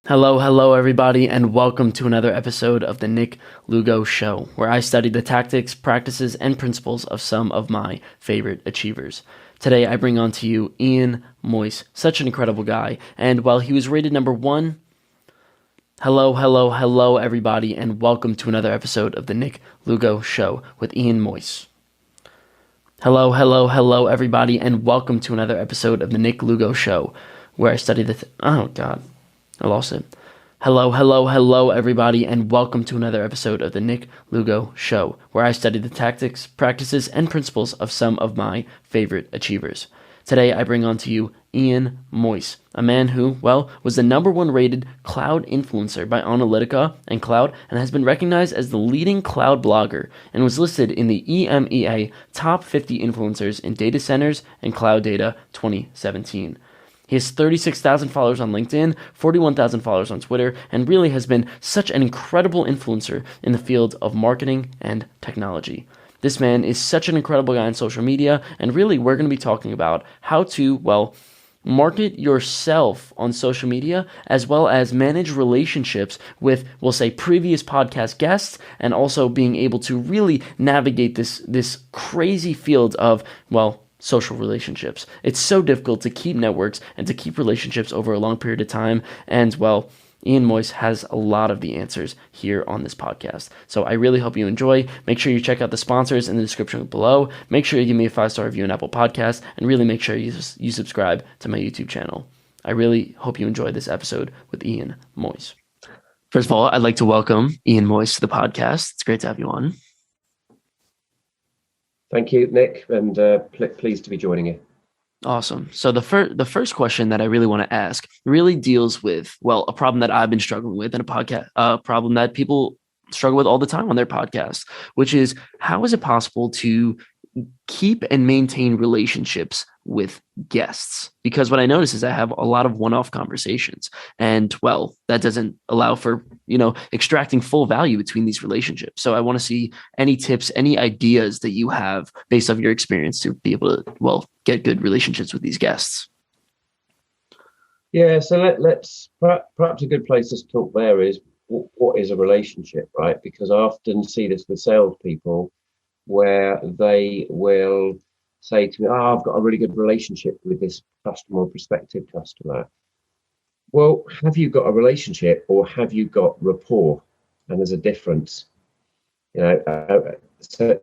Hello, everybody, and welcome to another episode of the Nick Lugo Show, where I study the tactics, practices, and principles of some of my favorite achievers. Today, I bring on to you Ian Moyse, such an incredible guy, and while he was rated number one, hello, everybody, and welcome to another episode of the Nick Lugo Show with Ian Moyse. Hello, everybody, and welcome to another episode of the Nick Lugo Show, where I study the... I lost it. Hello, everybody, and welcome to another episode of the Nick Lugo Show, where I study the tactics, practices, and principles of some of my favorite achievers. Today, I bring on to you Ian Moyse, a man who, was the number one rated cloud influencer by Analytica and Cloud, and has been recognized as the leading cloud blogger, and was listed in the EMEA Top 50 Influencers in Data Centers and Cloud Data 2017. He has 36,000 followers on LinkedIn, 41,000 followers on Twitter, and really has been such an incredible influencer in the field of marketing and technology. This man is such an incredible guy on social media, and really we're going to be talking about how to, market yourself on social media, as well as manage relationships with, we'll say, previous podcast guests, and also being able to really navigate this crazy field of, social relationships. It's so difficult to keep networks and to keep relationships over a long period of time. And Ian Moyse has a lot of the answers here on this podcast. So I really hope you enjoy. Make sure you check out the sponsors in the description below. Make sure you give me a 5-star review on Apple Podcasts, and really make sure you subscribe to my YouTube channel. I really hope you enjoy this episode with Ian Moyse. First of all, I'd like to welcome Ian Moyse to the podcast. It's great to have you on. Thank you, Nick, and pleased to be joining you. Awesome. So the first question that I really want to ask really deals with, a problem that I've been struggling with in a problem that people struggle with all the time on their podcast, which is, how is it possible to keep and maintain relationships with guests? Because what I notice is I have a lot of one-off conversations, and that doesn't allow for, extracting full value between these relationships. So I want to see any tips, any ideas that you have based off your experience to be able to, get good relationships with these guests. Yeah, so let's perhaps a good place to talk there is what is a relationship, right? Because I often see this with salespeople, where they will say to me, I've got a really good relationship with this customer or prospective customer. Well, have you got a relationship or have you got rapport? And there's a difference. So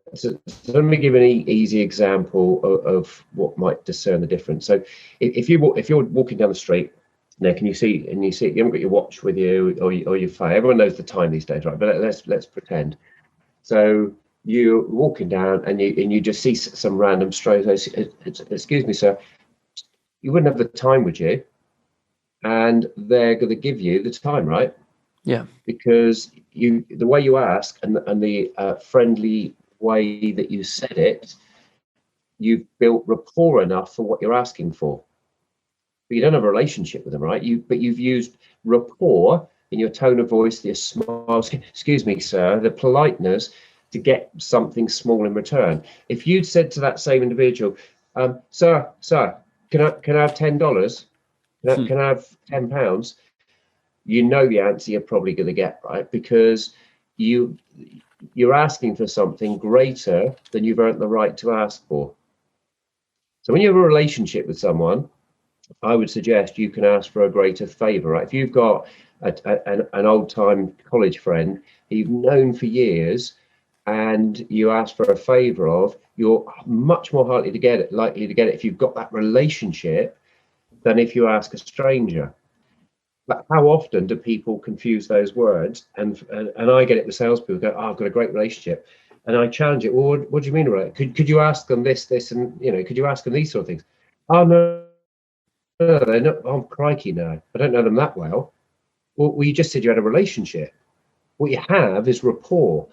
let me give an easy example of what might discern the difference. So if you're walking down the street, Nick, and you haven't got your watch with you or your phone. Everyone knows the time these days, right? But let's pretend. So you're walking down and you just see some random stranger. Excuse me, sir. You wouldn't have the time, would you? And they're going to give you the time, right? Yeah. Because the way you ask and the friendly way that you said it, you've built rapport enough for what you're asking for. But you don't have a relationship with them, right? But you've used rapport in your tone of voice, your smiles. Excuse me, sir. The politeness, to get something small in return. If you'd said to that same individual, sir, can I have $10? Can I have £10? You know the answer you're probably going to get, right? Because you're asking for something greater than you've earned the right to ask for. So when you have a relationship with someone, I would suggest you can ask for a greater favor, right? If you've got an old-time college friend that you've known for years, and you ask for a favor of, you're much more likely to get it if you've got that relationship than if you ask a stranger. But how often do people confuse those words? And I get it with salespeople go, I've got a great relationship. And I challenge it, well, what do you mean, right? Could you ask them this, and, could you ask them these sort of things? Oh, no, they're not. Oh, crikey, no. I don't know them that well. Well, you just said you had a relationship. What you have is rapport.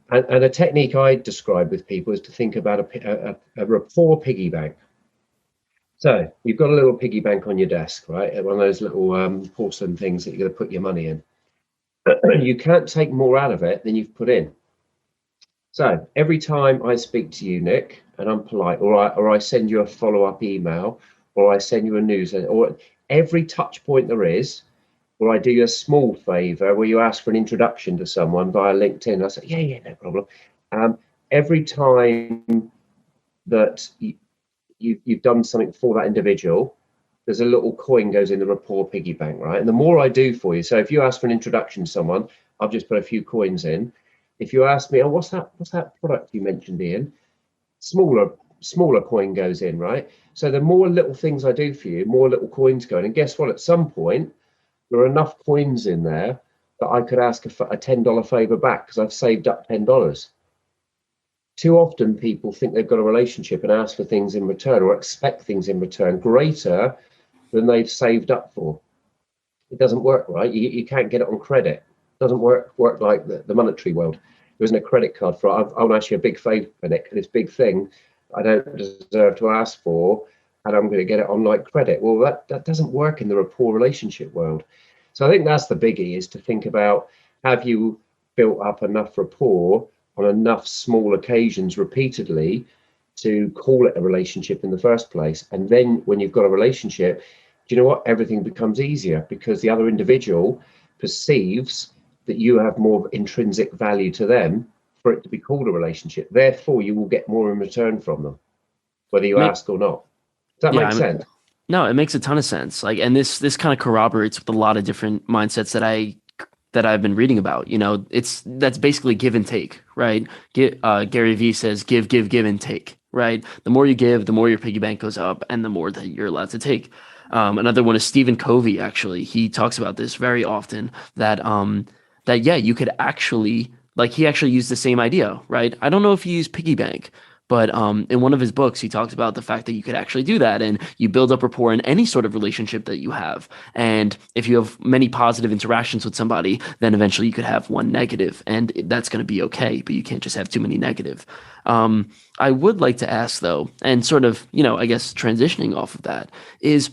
And a technique I describe with people is to think about a rapport piggy bank. So you've got a little piggy bank on your desk, right? One of those little porcelain things that you're going to put your money in. You can't take more out of it than you've put in. So every time I speak to you, Nick, and I'm polite, or I send you a follow-up email, or I send you a newsletter, or every touch point there is, or I do you a small favor where you ask for an introduction to someone via LinkedIn. I say, yeah, yeah, no problem. Um, every time that you've done something for that individual, there's a little coin goes in the rapport piggy bank, right? And the more I do for you, so if you ask for an introduction to someone, I've just put a few coins in. If you ask me, oh, what's that product you mentioned, Ian? Smaller coin goes in, right? So the more little things I do for you, more little coins go in. And guess what? At some point, there are enough coins in there that I could ask a $10 favor back because I've saved up $10. Too often people think they've got a relationship and ask for things in return or expect things in return greater than they've saved up for. It doesn't work, right? You can't get it on credit. It doesn't work like the monetary world. There isn't a credit card for it. I'm actually a big favour, Nick, this big thing I don't deserve to ask for, and I'm going to get it on like credit. Well, that doesn't work in the rapport relationship world. So I think that's the biggie, is to think about, have you built up enough rapport on enough small occasions repeatedly to call it a relationship in the first place? And then when you've got a relationship, do you know what? Everything becomes easier because the other individual perceives that you have more intrinsic value to them for it to be called a relationship. Therefore, you will get more in return from them, whether you Make, ask or not. Does that yeah, make sense? no, it makes a ton of sense. Like, and this kind of corroborates with a lot of different mindsets that I've been reading about. That's basically give and take, right? Gary Vee says give and take, right? The more you give, the more your piggy bank goes up, and the more that you're allowed to take. Another one is Stephen Covey. Actually, he talks about this very often. That yeah, you could actually like he actually used the same idea, right? I don't know if he used piggy bank. But in one of his books, he talks about the fact that you could actually do that, and you build up rapport in any sort of relationship that you have. And if you have many positive interactions with somebody, then eventually you could have one negative, and that's going to be okay. But you can't just have too many negative. I would like to ask though, and sort of, I guess transitioning off of that is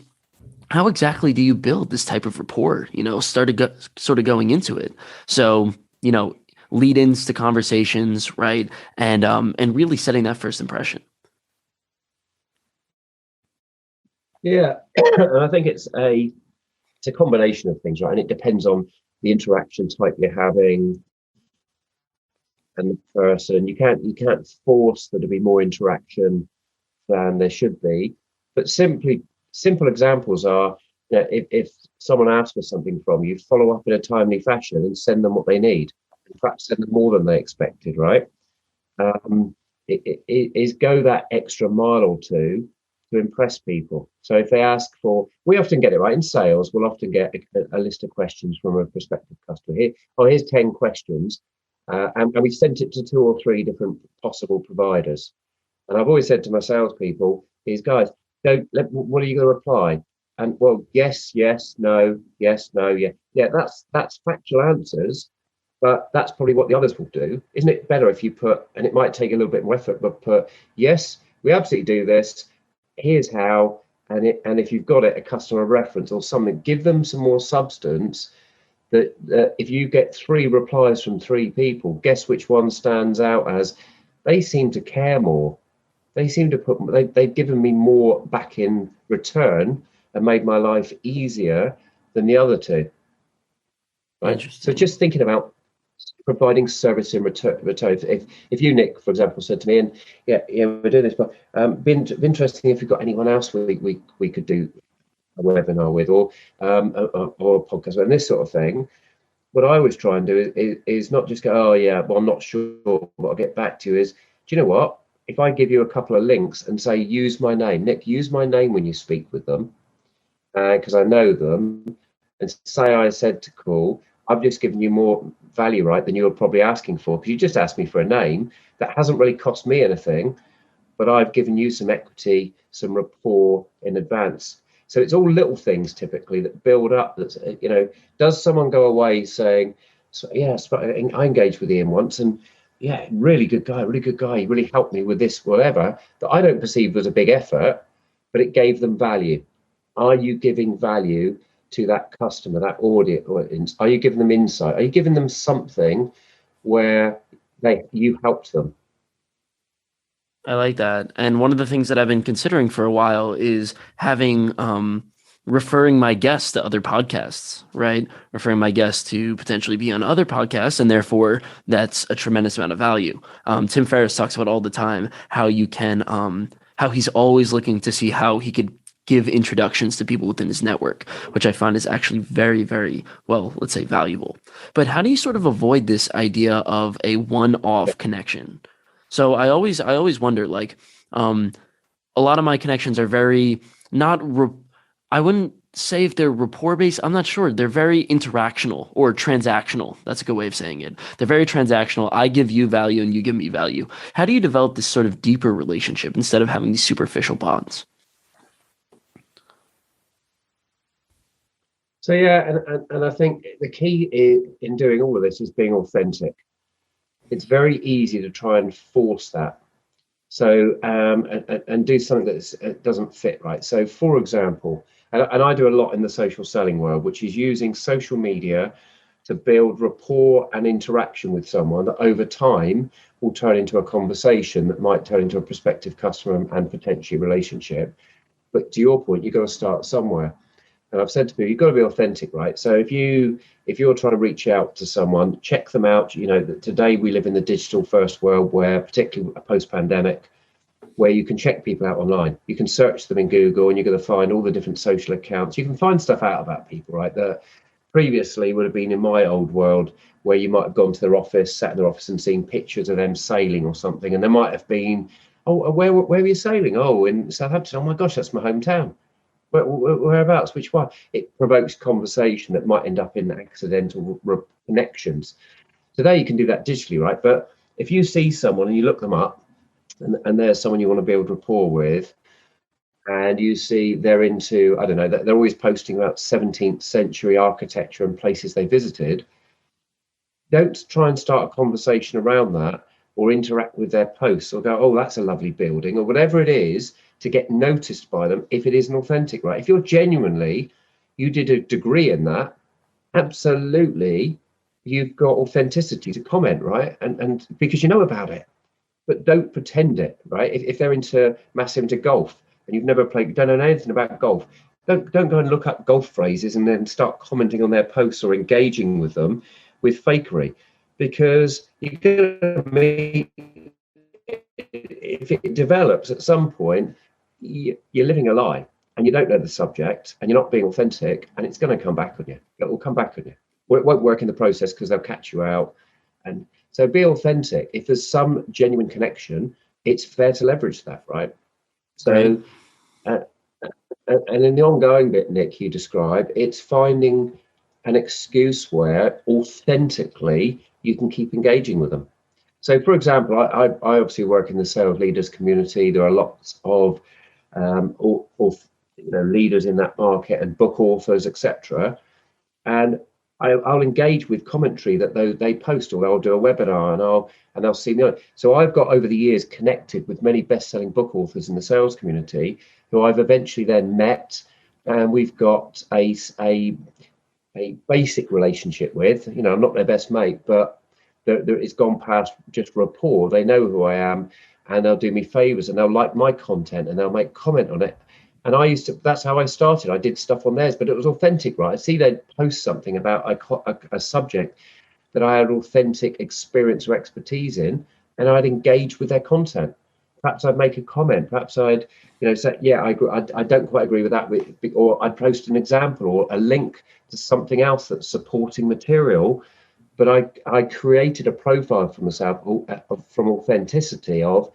how exactly do you build this type of rapport? Sort of going into it. So, lead-ins to conversations, right? And really setting that first impression. Yeah, and I think it's a combination of things, right? And it depends on the interaction type you're having and the person. You can't force there to be more interaction than there should be. But simple examples are, if someone asks for something from you, follow up in a timely fashion and send them what they need. In fact, send them more than they expected, right? Um, is go that extra mile or two to impress people. So if they ask for, we often get it right in sales. We'll often get a list of questions from a prospective customer. Here's 10 questions, and we sent it to two or three different possible providers. And I've always said to my salespeople, these guys, don't let, what are you going to reply? And well, yes, yes, no, yes, no, yeah, yeah. That's factual answers, but that's probably what the others will do. Isn't it better if you put, and it might take a little bit more effort, but put, yes, we absolutely do this. Here's how, and if you've got it, a customer reference or something, give them some more substance. That if you get three replies from three people, guess which one stands out as they seem to care more. They seem to they've given me more back in return and made my life easier than the other two, right? So Interesting. just thinking about providing service in return. If you, Nick, for example, said to me, and yeah, we're doing this, but been interesting if you've got anyone else we could do a webinar with, or a podcast and this sort of thing. What I always try and do is not just go, oh yeah, well I'm not sure, but I'll get back to you. Is, do you know what? If I give you a couple of links and say use my name, Nick, use my name when you speak with them, because I know them, and say I said to call, I've just given you more value, right, than you're probably asking for, because you just asked me for a name that hasn't really cost me anything, but I've given you some equity, some rapport in advance. So it's all little things typically that build up. That's, does someone go away saying, so, yeah, I engaged with Ian once, and yeah, really good guy, really good guy. He really helped me with this, whatever, that I don't perceive as a big effort, but it gave them value. Are you giving value to that customer, that audience? Are you giving them insight? Are you giving them something where you helped them? I like that. And one of the things that I've been considering for a while is having referring my guests to other podcasts, right? Referring my guests to potentially be on other podcasts, and therefore that's a tremendous amount of value. Tim Ferriss talks about all the time how you can, how he's always looking to see how he could give introductions to people within his network, which I find is actually very, very, well, let's say valuable. But how do you sort of avoid this idea of a one-off connection? So I always wonder, like, a lot of my connections are very not I wouldn't say if they're rapport based. I'm not sure. They're very interactional or transactional. That's a good way of saying it. They're very transactional. I give you value and you give me value. How do you develop this sort of deeper relationship instead of having these superficial bonds? So yeah, and I think the key in doing all of this is being authentic. It's very easy to try and force that. So and do something that doesn't fit, right? So for example, and I do a lot in the social selling world, which is using social media to build rapport and interaction with someone that over time will turn into a conversation that might turn into a prospective customer and potentially relationship. But to your point, you've got to start somewhere. And I've said to people, you've got to be authentic, right? So if you're trying to reach out to someone, check them out. You know, that today we live in the digital first world where, particularly post-pandemic, where you can check people out online. You can search them in Google and you're going to find all the different social accounts. You can find stuff out about people, right? That previously would have been in my old world where you might have gone to their office, sat in their office and seen pictures of them sailing or something. And there might have been, oh, where were you sailing? Oh, in Southampton. Oh my gosh, that's my hometown. Whereabouts? Which one? It provokes conversation that might end up in accidental connections. Today you can do that digitally, right? But if you see someone and you look them up, and there's someone you want to build rapport with, and you see they're into, I don't know, they're always posting about 17th century architecture and places they visited, don't try and start a conversation around that or interact with their posts or go, oh, that's a lovely building or whatever it is, to get noticed by them if it isn't authentic, right? If you're genuinely, you did a degree in that, absolutely, you've got authenticity to comment, right? And because you know about it, but don't pretend it, right? If they're massive into golf and you've never played, don't know anything about golf, don't go and look up golf phrases and then start commenting on their posts or engaging with them with fakery, because you're going to meet, if it develops at some point, you're living a lie and you don't know the subject and you're not being authentic, and it's going to come back on you. It will come back on you. It won't work in the process because they'll catch you out. And so be authentic. If there's some genuine connection, it's fair to leverage that, right? Right. So, and in the ongoing bit, Nick, you describe, it's finding an excuse where authentically you can keep engaging with them. So, for example, I obviously work in the sales leaders community. There are lots of leaders in that market and book authors, etc. And I'll engage with commentary that they post, or they'll do a webinar and they'll see me. So I've got over the years connected with many best-selling book authors in the sales community who I've eventually then met, and we've got a basic relationship with. You know, I'm not their best mate, but it's gone past just rapport. They know who I am, and they'll do me favors and they'll like my content and they'll make comment on it. And that's how I started. I did stuff on theirs, but it was authentic, right? I see they'd post something about a subject that I had authentic experience or expertise in, and I'd engage with their content. Perhaps I'd make a comment. Perhaps I'd, say, yeah, I don't quite agree with that, or I'd post an example or a link to something else that's supporting material. But I created a profile for myself from authenticity of,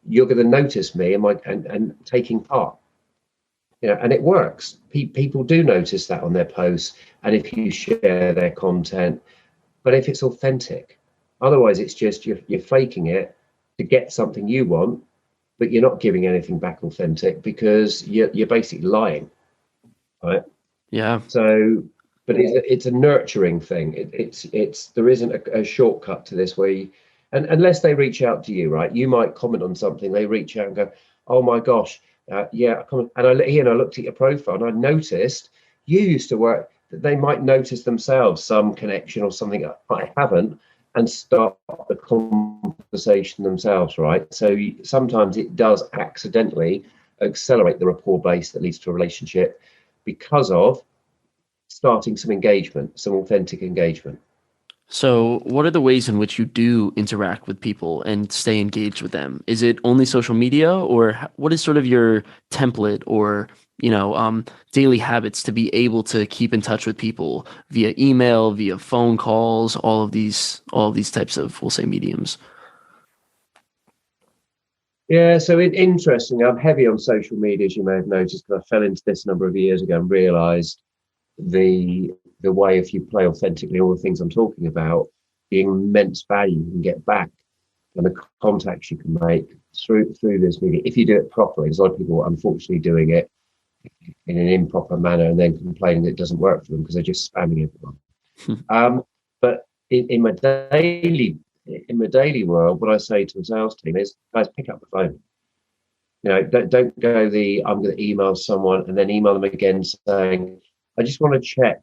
you're going to notice me and taking part. And it works. People do notice that on their posts, and if you share their content, but if it's authentic, otherwise it's just you're faking it to get something you want, but you're not giving anything back authentic because you're basically lying, right? Yeah. So, but it's a nurturing thing. It's there isn't a shortcut to this where and unless they reach out to you, right? You might comment on something, they reach out and go, oh my gosh. Yeah, and I looked at your profile and I noticed you used to work. They might notice themselves some connection or something I haven't, and start the conversation themselves, right? So sometimes it does accidentally accelerate the rapport base that leads to a relationship. because of starting some engagement, some authentic engagement. So, what are the ways in which you do interact with people and stay engaged with them? Is it only social media, or what is sort of your template or, daily habits to be able to keep in touch with people via email, via phone calls, all of these types of, we'll say, mediums? Yeah, so interesting. I'm heavy on social media, as you may have noticed, because I fell into this a number of years ago and realised the way, if you play authentically all the things I'm talking about, the immense value you can get back and the contacts you can make through this media if you do it properly. There's a lot of people unfortunately doing it in an improper manner and then complaining that it doesn't work for them because they're just spamming everyone. But in my daily world, what I say to the sales team is, guys, pick up the phone. Don't go I'm going to email someone and then email them again saying, I just want to check.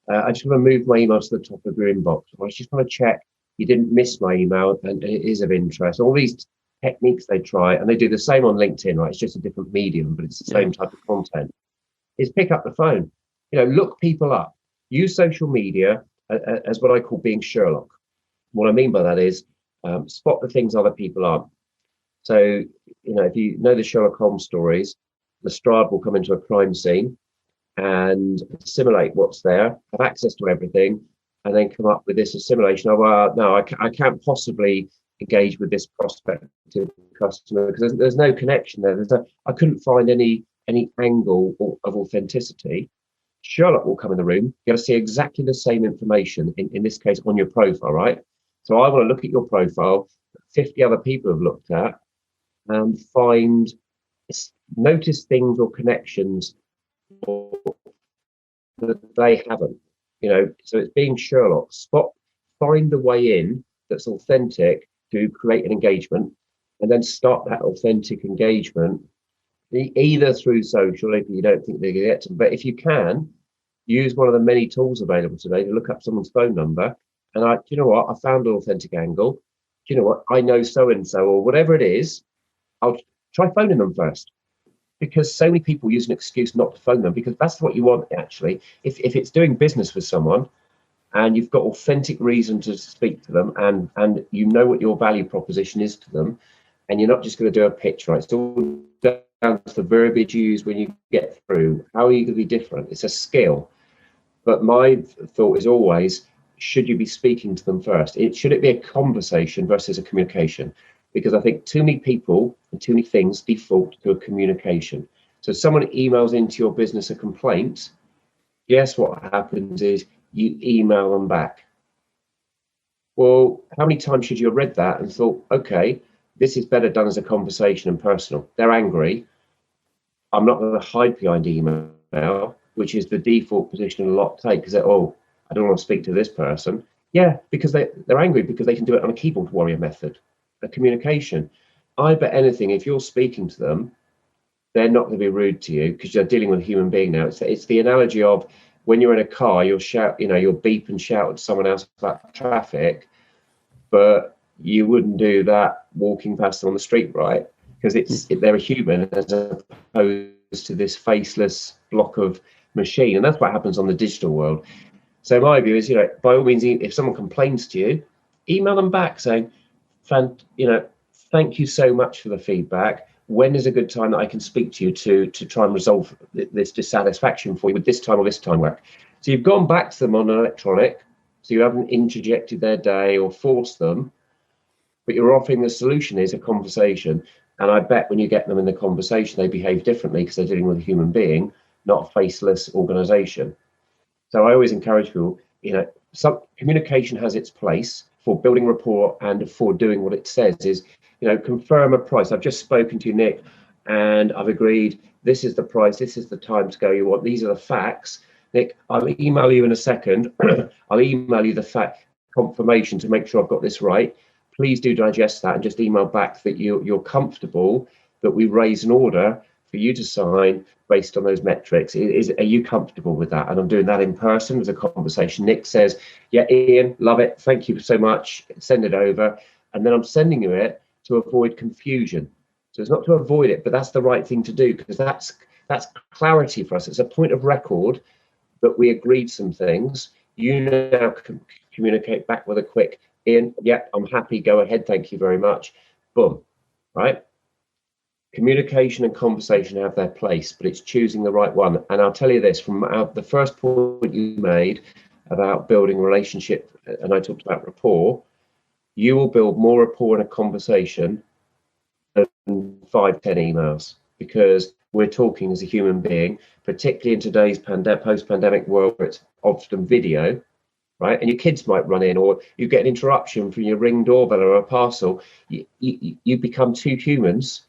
I just want to move my email to the top of your inbox. I just want to check you didn't miss my email and it is of interest. All these techniques they try, and they do the same on LinkedIn, right? It's just a different medium, but it's the same type of content. Is pick up the phone. Look people up. Use social media as what I call being Sherlock. What I mean by that is spot the things other people aren't. So, if you know the Sherlock Holmes stories, Lestrade will come into a crime scene and assimilate what's there, have access to everything, and then come up with this assimilation of, no, I can't possibly engage with this prospective customer because there's no connection there. I couldn't find any angle of authenticity. Sherlock will come in the room. You're going to see exactly the same information, in this case, on your profile, right? So I want to look at your profile, 50 other people have looked at, and notice things or connections that they haven't. So it's being Sherlock. Find the way in that's authentic to create an engagement, and then start that authentic engagement either through social, if you don't think they're going to get to them. But if you can, use one of the many tools available today to look up someone's phone number. And do you know what? I found an authentic angle. Do you know what? I know so and so, or whatever it is. I'll try phoning them first, because so many people use an excuse not to phone them, because that's what you want actually. If it's doing business with someone and you've got authentic reason to speak to them, and you know what your value proposition is to them, and you're not just going to do a pitch, right? It's all down to the verbiage you use when you get through. How are you going to be different? It's a skill. But my thought is always, should you be speaking to them first? Should it be a conversation versus a communication? Because I think too many people and too many things default to a communication. So if someone emails into your business a complaint, guess what happens is you email them back. Well, how many times should you have read that and thought, okay, this is better done as a conversation and personal? They're angry. I'm not going to hide behind email, which is the default position a lot take, because I don't want to speak to this person. Yeah, because they're angry because they can do it on a keyboard warrior method, a communication. I bet anything, if you're speaking to them, they're not going to be rude to you because you're dealing with a human being now. It's the analogy of when you're in a car, you'll beep and shout at someone else about traffic, but you wouldn't do that walking past them on the street, right? Because they're a human as opposed to this faceless block of machine. And that's what happens on the digital world. So my view is, by all means, if someone complains to you, email them back saying, thank you so much for the feedback. When is a good time that I can speak to you to try and resolve this dissatisfaction for you with this time or this time work? So you've gone back to them on an electronic, so you haven't interjected their day or forced them, but you're offering the solution is a conversation. And I bet when you get them in the conversation, they behave differently because they're dealing with a human being, not a faceless organization. So I always encourage people, some communication has its place for building rapport and for doing what it says is, confirm a price. I've just spoken to you, Nick, and I've agreed this is the price, this is the time to go you want, these are the facts. Nick, I'll email you in a second. I'll email you the fact confirmation to make sure I've got this right. Please do digest that and just email back that you're comfortable that we raise an order for you to sign based on those metrics. Are you comfortable with that? And I'm doing that in person as a conversation. Nick says, yeah, Ian, love it. Thank you so much. Send it over. And then I'm sending you it to avoid confusion. So it's not to avoid it, but that's the right thing to do, because that's That's clarity for us. It's a point of record that we agreed some things. You now communicate back with a quick, Ian, yeah, I'm happy, go ahead, thank you very much. Boom, right? Communication and conversation have their place, but it's choosing the right one. And I'll tell you this, from the first point you made about building relationship, and I talked about rapport, you will build more rapport in a conversation than 5-10 emails, because we're talking as a human being, particularly in today's post-pandemic world where it's often video, right? And your kids might run in, or you get an interruption from your Ring doorbell or a parcel. You become two humans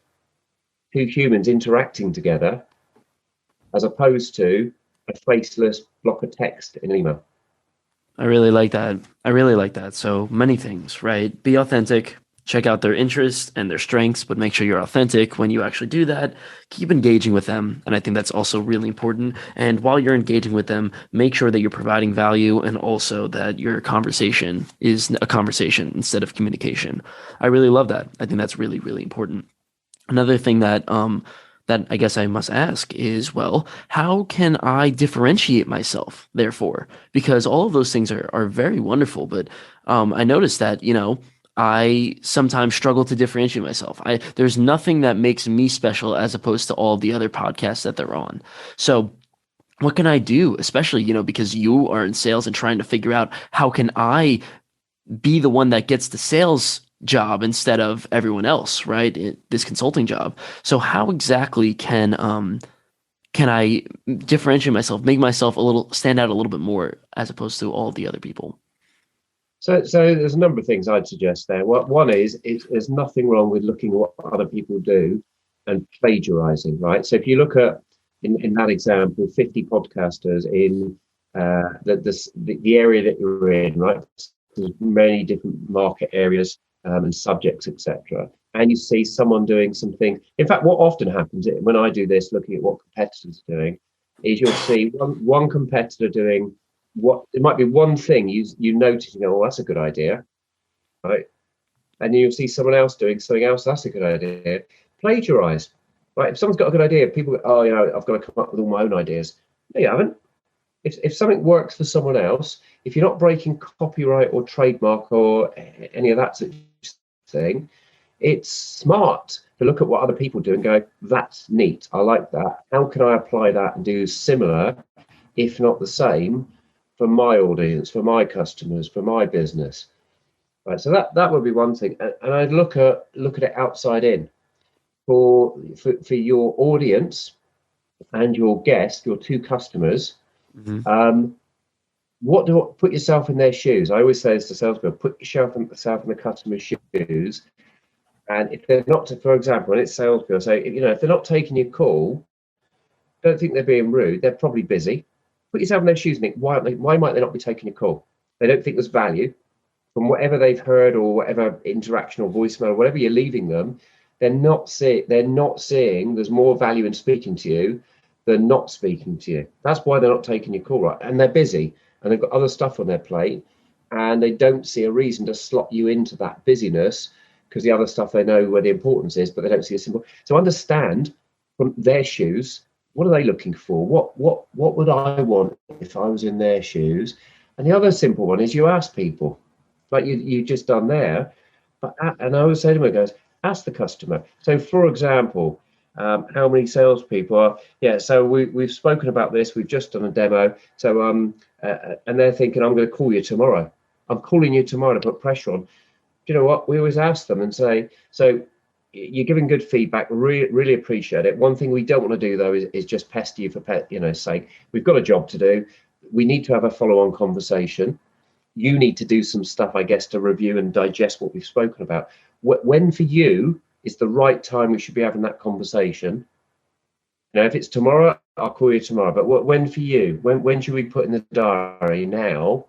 interacting together, as opposed to a faceless block of text in an email. I really like that. I really like that. So many things, right? Be authentic, check out their interests and their strengths, but make sure you're authentic when you actually do that. Keep engaging with them. And I think that's also really important. And while you're engaging with them, make sure that you're providing value and also that your conversation is a conversation instead of communication. I really love that. I think that's really, really important. Another thing that I guess I must ask is, well, how can I differentiate myself, therefore? Because all of those things are very wonderful, but I noticed that, I sometimes struggle to differentiate myself. There's nothing that makes me special as opposed to all the other podcasts that they're on. So what can I do, especially, because you are in sales and trying to figure out how can I be the one that gets the sales job instead of everyone else, right? This consulting job. So how exactly can I differentiate myself, make myself stand out a little bit more as opposed to all the other people? So there's a number of things I'd suggest there. One is there's nothing wrong with looking at what other people do and plagiarizing, right? So if you look at, in that example, 50 podcasters in the area that you're in, right? There's many different market areas and subjects, etc. And you see someone doing something. In fact, what often happens when I do this, looking at what competitors are doing, is you'll see one competitor doing what it might be one thing you notice, oh, that's a good idea, right? And you'll see someone else doing something else, that's a good idea. Plagiarize, right? If someone's got a good idea, people go, oh, I've got to come up with all my own ideas. No, you haven't. If something works for someone else, if you're not breaking copyright or trademark or any of that thing, it's smart to look at what other people do and go, that's neat, I like that. How can I apply that and do similar, if not the same, for my audience, for my customers, for my business? Right. So that would be one thing. And I'd look at it outside in for your audience and your guest, your two customers. Mm-hmm. Put yourself in their shoes. I always say this to salespeople: put yourself in the customer's shoes. And if they're not, for example, when it's salespeople, say, if they're not taking your call, don't think they're being rude. They're probably busy. Put yourself in their shoes and think, why might they not be taking your call? They don't think there's value from whatever they've heard or whatever interaction or voicemail or whatever you're leaving them. They're not seeing there's more value in speaking to you than not speaking to you. That's why they're not taking your call, right? And they're busy and they've got other stuff on their plate, and they don't see a reason to slot you into that busyness, because the other stuff they know where the importance is, but they don't see a symbol. So understand from their shoes, what are they looking for? What would I want if I was in their shoes? And the other simple one is you ask people, like you just done there. And I always say to them, guys, ask the customer. So for example, how many salespeople are? Yeah, so we've spoken about this. We've just done a demo. So and they're thinking, I'm going to call you tomorrow. I'm calling you tomorrow to put pressure on. Do you know what? We always ask them and say, so you're giving good feedback. Really appreciate it. One thing we don't want to do though is just pester you for sake. We've got a job to do. We need to have a follow-on conversation. You need to do some stuff, I guess, to review and digest what we've spoken about. When for you is the right time we should be having that conversation? If it's tomorrow, I'll call you tomorrow. But when for you? When should we put in the diary now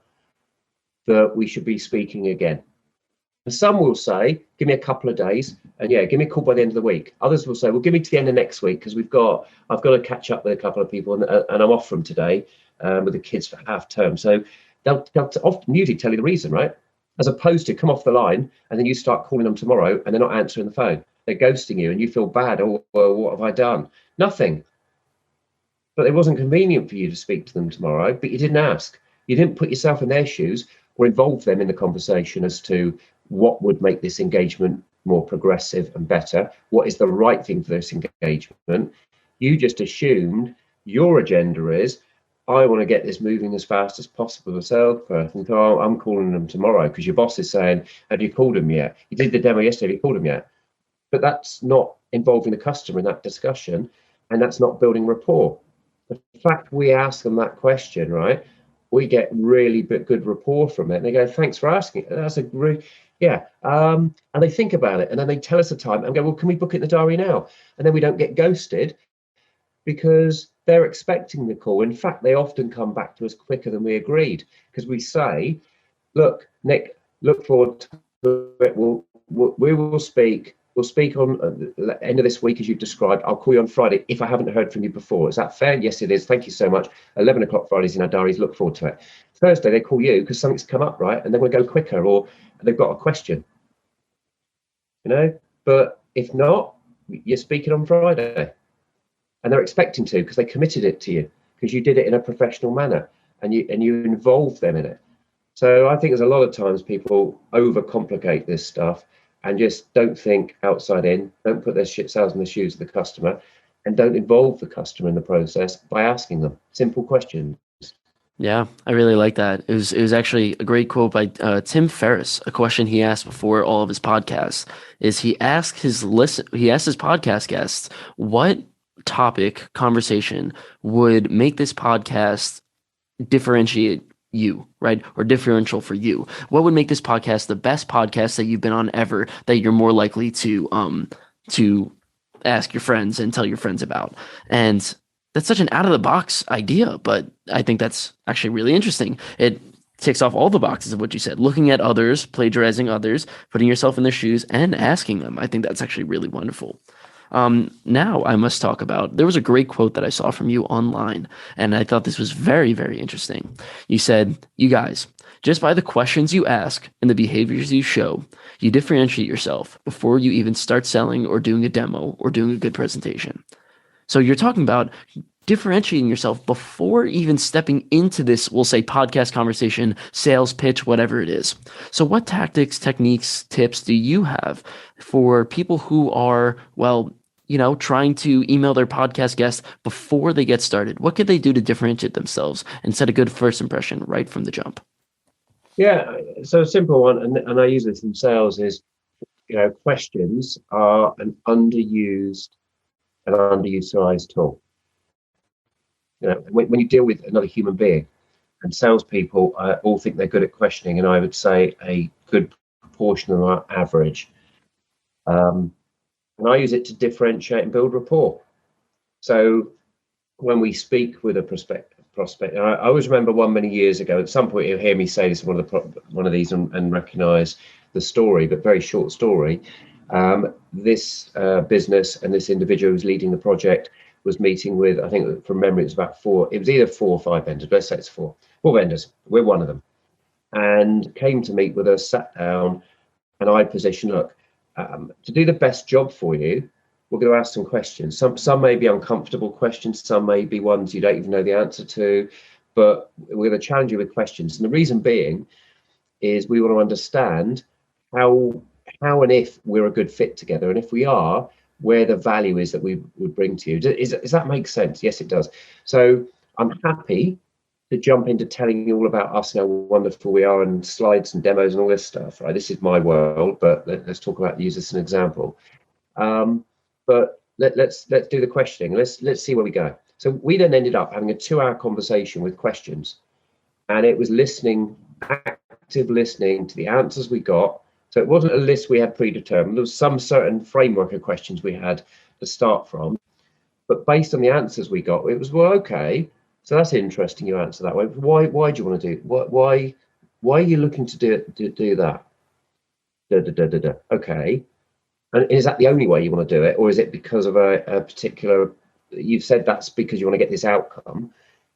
that we should be speaking again? And some will say, give me a couple of days, and give me a call by the end of the week. Others will say, well, give me to the end of next week, because I've got to catch up with a couple of people, and I'm off from today with the kids for half term. So they'll often usually tell you the reason, right? As opposed to come off the line and then you start calling them tomorrow and they're not answering the phone. They're ghosting you and you feel bad. Oh, well, what have I done? Nothing. but it wasn't convenient for you to speak to them tomorrow, but you didn't ask. You didn't put yourself in their shoes or involve them in the conversation as to what would make this engagement more progressive and better. What is the right thing for this engagement? You just assumed your agenda is, I want to get this moving as fast as possible. The salesperson, so I'm calling them tomorrow because your boss is saying, have you called them yet? You did the demo yesterday, have you called them yet? But that's not involving the customer in that discussion, and that's not building rapport. The fact we ask them that question, right, we get really good rapport from it. And they go, thanks for asking. That's a great, yeah. And they think about it, and then they tell us the time and go, well, can we book it in the diary now? And then we don't get ghosted because they're expecting the call. In fact, they often come back to us quicker than we agreed because we say, look, Nick, look forward to it. We will speak. We'll speak on the end of this week, as you've described. I'll call you on Friday if I haven't heard from you before. Is that fair? Yes, it is. Thank you so much. 11 o'clock Fridays in our diaries. Look forward to it. Thursday, they call you because something's come up, right? And they want to go quicker or they've got a question, But if not, you're speaking on Friday. And they're expecting to because they committed it to you because you did it in a professional manner and you involved them in it. So I think there's a lot of times people overcomplicate this stuff and just don't think outside in, don't put their selves in the shoes of the customer, and don't involve the customer in the process by asking them simple questions. Yeah, I really like that. It was actually a great quote by Tim Ferriss. A question he asked before all of his podcasts is he asked his podcast guests what topic conversation would make this podcast differentiate you, right? Or differential for you. What would make this podcast the best podcast that you've been on ever that you're more likely to ask your friends and tell your friends about? And that's such an out of the box idea, but I think that's actually really interesting. It ticks off all the boxes of what you said, looking at others, plagiarizing others, putting yourself in their shoes and asking them. I think that's actually really wonderful. Now I must talk about, there was a great quote that I saw from you online, and I thought this was very, very interesting. You said, you guys, just by the questions you ask and the behaviors you show, you differentiate yourself before you even start selling or doing a demo or doing a good presentation. So you're talking about differentiating yourself before even stepping into this, we'll say, podcast conversation, sales pitch, whatever it is. So what tactics, techniques, tips do you have for people who are, trying to email their podcast guests before they get started? What could they do to differentiate themselves and set a good first impression right from the jump? Yeah, so a simple one, and I use this in sales, is, questions are an underutilized tool. When you deal with another human being, and salespeople all think they're good at questioning, and I would say a good proportion of them are average. And I use it to differentiate and build rapport. So when we speak with a prospect, and I always remember one many years ago. At some point, you'll hear me say this in one of these and recognise the story, but very short story. This business and this individual who's leading the project was meeting with, I think from memory, it was about four. It was either 4 or 5 vendors. But let's say it's 4 vendors. We're one of them, and came to meet with us, sat down, and I positioned, look, to do the best job for you, we're going to ask some questions. Some may be uncomfortable questions. Some may be ones you don't even know the answer to, but we're going to challenge you with questions. And the reason being is we want to understand how and if we're a good fit together, and if we are, where the value is that we would bring to you. Does that make sense? Yes, it does. So I'm happy to jump into telling you all about us and how wonderful we are, and slides and demos and all this stuff. Right, this is my world, but let's talk about, use this as an example. But let's do the questioning. Let's see where we go. So we then ended up having a 2-hour conversation with questions, and it was active listening to the answers we got. So it wasn't a list we had predetermined. There was some certain framework of questions we had to start from, but based on the answers we got, it was, well, okay, so that's interesting. You answer that way. Why do you want to do? Why are you looking to do that? Okay. And is that the only way you want to do it, or is it because of a particular? You've said that's because you want to get this outcome.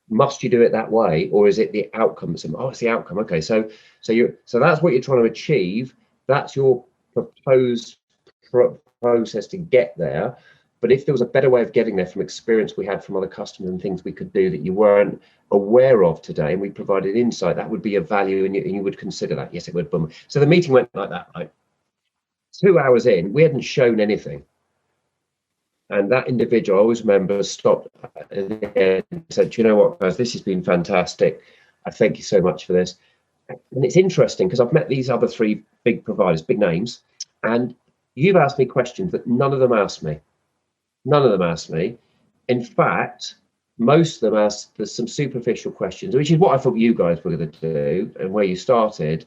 Must you do it that way, or is it the outcome? It's the outcome. Okay, so that's what you're trying to achieve. That's your proposed process to get there. But if there was a better way of getting there from experience we had from other customers and things we could do that you weren't aware of today, and we provided insight, that would be of value, and you would consider that. Yes, it would. Boom. So the meeting went like that. Right? 2 hours in, we hadn't shown anything. And that individual, I always remember, stopped and said, "Do you know what, guys, this has been fantastic. I thank you so much for this." And it's interesting because I've met these other 3 big providers, big names, and you've asked me questions that none of them asked me. None of them asked me. In fact, most of them asked some superficial questions, which is what I thought you guys were going to do and where you started.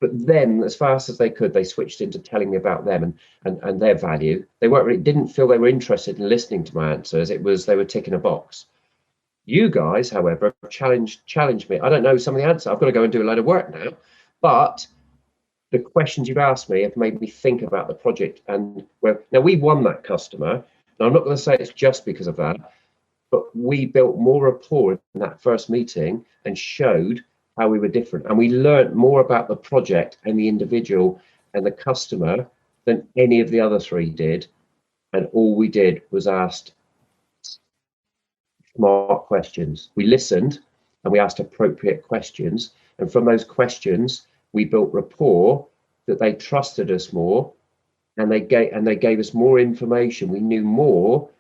But then, as fast as they could, they switched into telling me about them and their value. They didn't feel they were interested in listening to my answers. It was they were ticking a box. You guys, however, challenged me. I don't know some of the answers. I've got to go and do a load of work now. But the questions you've asked me have made me think about the project. And now we won that customer. And I'm not going to say it's just because of that, but we built more rapport in that first meeting and showed how we were different. And we learned more about the project and the individual and the customer than any of the other 3 did. And all we did was asked smart questions. We listened and we asked appropriate questions. And from those questions, we built rapport that they trusted us more, and they gave us more information. We knew more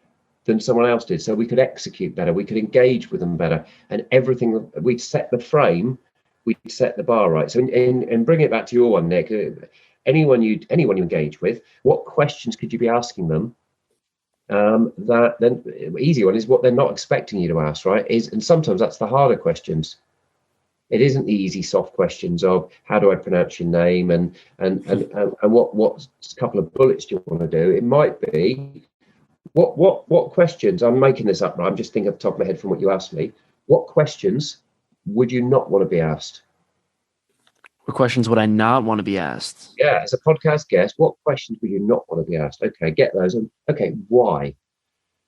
than someone else did, so we could execute better, we could engage with them better, and everything. We'd set the frame, we'd set the bar right. So in bring it back to your one, Nick, anyone you engage with, what questions could you be asking them? That then easy one is what they're not expecting you to ask, right? And sometimes that's the harder questions. It isn't the easy soft questions of how do I pronounce your name and what couple of bullets do you want to do. It might be what questions, I'm making this up, right? I'm just thinking off the top of my head from what you asked me. What questions would you not want to be asked? What questions would I not want to be asked? Yeah, as a podcast guest, what questions would you not want to be asked? Okay, get those. And okay, why?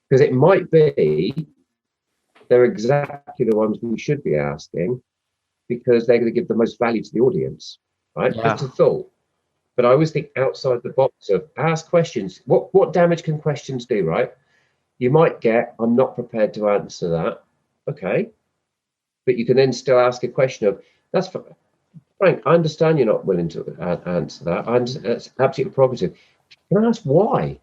Because it might be they're exactly the ones we should be asking because they're going to give the most value to the audience, right? Yeah. Just a thought. But I always think outside the box of ask questions. What damage can questions do, right? You might get, I'm not prepared to answer that. Okay. But you can then still ask a question of, that's Frank, I understand you're not willing to answer that. That's absolutely prerogative. Can I ask why?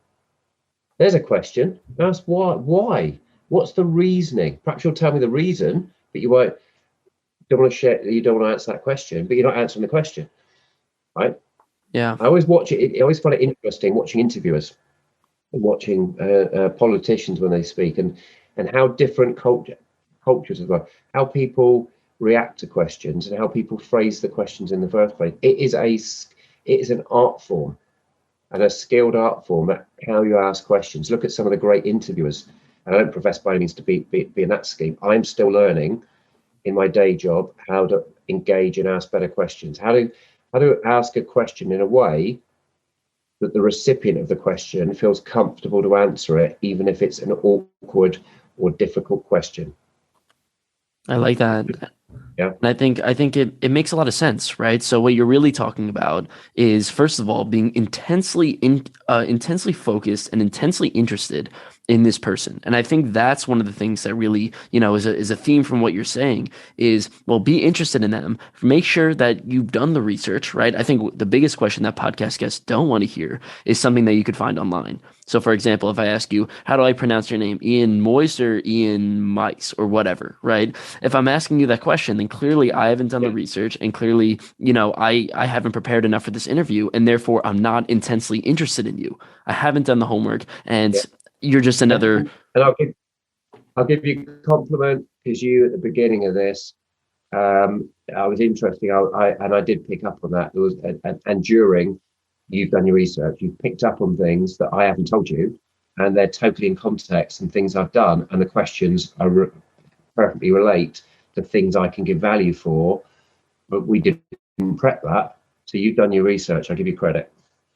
There's a question. Ask why. Why? What's the reasoning? Perhaps you'll tell me the reason, but you don't want to share. You don't want to answer that question, but you're not answering the question, right? Yeah. I always watch it. I always find it interesting watching interviewers and watching politicians when they speak, and how different cultures as well, how people react to questions and how people phrase the questions in the first place. It is an art form and a skilled art form at how you ask questions. Look at some of the great interviewers. And I don't profess by any means to be in that scheme. I'm still learning in my day job how to engage and ask better questions. How to ask a question in a way that the recipient of the question feels comfortable to answer it, even if it's an awkward or difficult question. I like that. Yeah. And I think it makes a lot of sense, right? So what you're really talking about is, first of all, being intensely focused and intensely interested in this person. And I think that's one of the things that really, is a theme from what you're saying is, well, be interested in them. Make sure that you've done the research, right? I think the biggest question that podcast guests don't want to hear is something that you could find online. So, for example, if I ask you, how do I pronounce your name? Ian Moyse or Ian Mice or whatever, right? If I'm asking you that question, then clearly I haven't done the research, and clearly, I haven't prepared enough for this interview, and therefore I'm not intensely interested in you. I haven't done the homework, and you're just another. And I'll give you a compliment because you at the beginning of this, I was interesting. I did pick up on that. There was and during you've done your research, you've picked up on things that I haven't told you, and they're totally in context and things I've done, and the questions are perfectly relate to things I can give value for, but we didn't prep that. So you've done your research. I give you credit.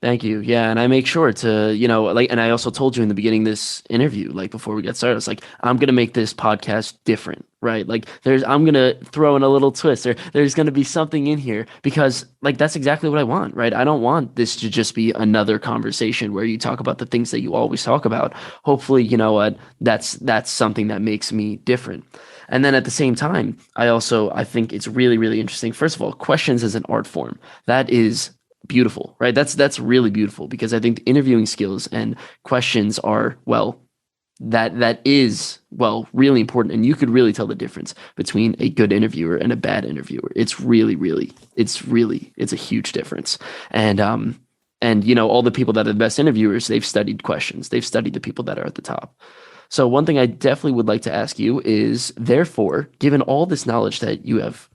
Thank you. Yeah, and I make sure to, like, and I also told you in the beginning of this interview, like before we get started, it's like I'm gonna make this podcast different, right? Like I'm gonna throw in a little twist, or there's gonna be something in here because, like, that's exactly what I want, right? I don't want this to just be another conversation where you talk about the things that you always talk about. Hopefully, you know what, that's something that makes me different. And then at the same time, I think it's really, really interesting. First of all, questions as an art form. That is beautiful, right? That's really beautiful because I think the interviewing skills and questions are, well, that is, well, really important, and you could really tell the difference between a good interviewer and a bad interviewer. It's a huge difference. And all the people that are the best interviewers, they've studied questions, they've studied the people that are at the top. So one thing I definitely would like to ask you is, therefore, given all this knowledge that you have,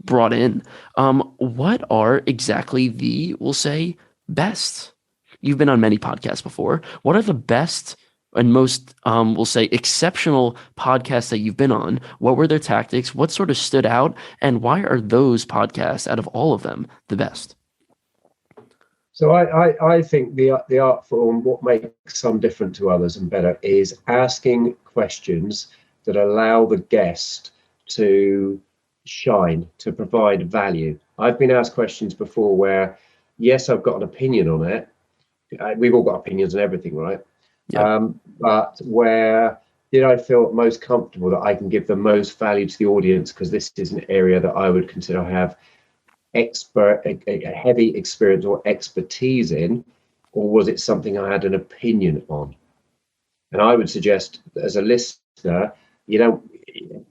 brought in, what are exactly we'll say, best? You've been on many podcasts before. What are the best and most, we'll say, exceptional podcasts that you've been on? What were their tactics? What sort of stood out? And why are those podcasts, out of all of them, the best? So I think the art form, what makes some different to others and better, is asking questions that allow the guest to shine, to provide value. I've been asked questions before where, yes, I've got an opinion on it. We've all got opinions on everything, right? Yep. But where did I feel most comfortable that I can give the most value to the audience, because this is an area that I would consider I have a heavy experience or expertise in, or was it something I had an opinion on? And I would suggest that as a listener,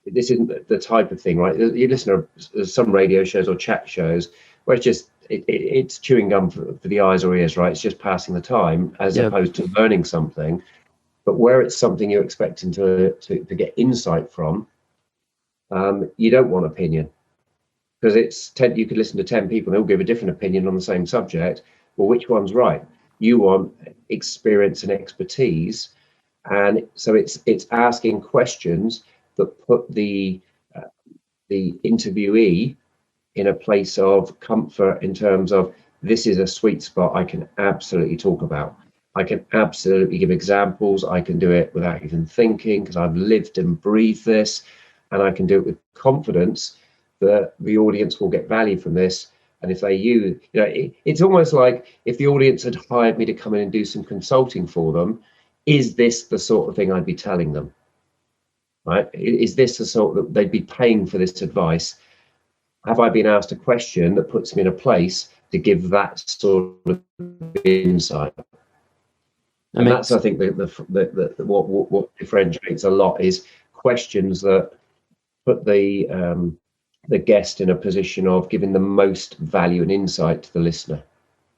this isn't the type of thing, right? You listen to some radio shows or chat shows where it's chewing gum for the eyes or ears, right? It's just passing the time as Yep. opposed to learning something. But where it's something you're expecting to get insight from, you don't want opinion, because it's 10. You could listen to 10 people, they'll give a different opinion on the same subject. Well, which one's right? You want experience and expertise, and so it's asking questions that put the interviewee in a place of comfort, in terms of, this is a sweet spot I can absolutely talk about. I can absolutely give examples. I can do it without even thinking because I've lived and breathed this, and I can do it with confidence that the audience will get value from this. And if they it's almost like if the audience had hired me to come in and do some consulting for them, is this the sort of thing I'd be telling them? Right? Is this the sort that they'd be paying for this advice? Have I been asked a question that puts me in a place to give that sort of insight? And that's, I think, what differentiates a lot is questions that put the guest in a position of giving the most value and insight to the listener.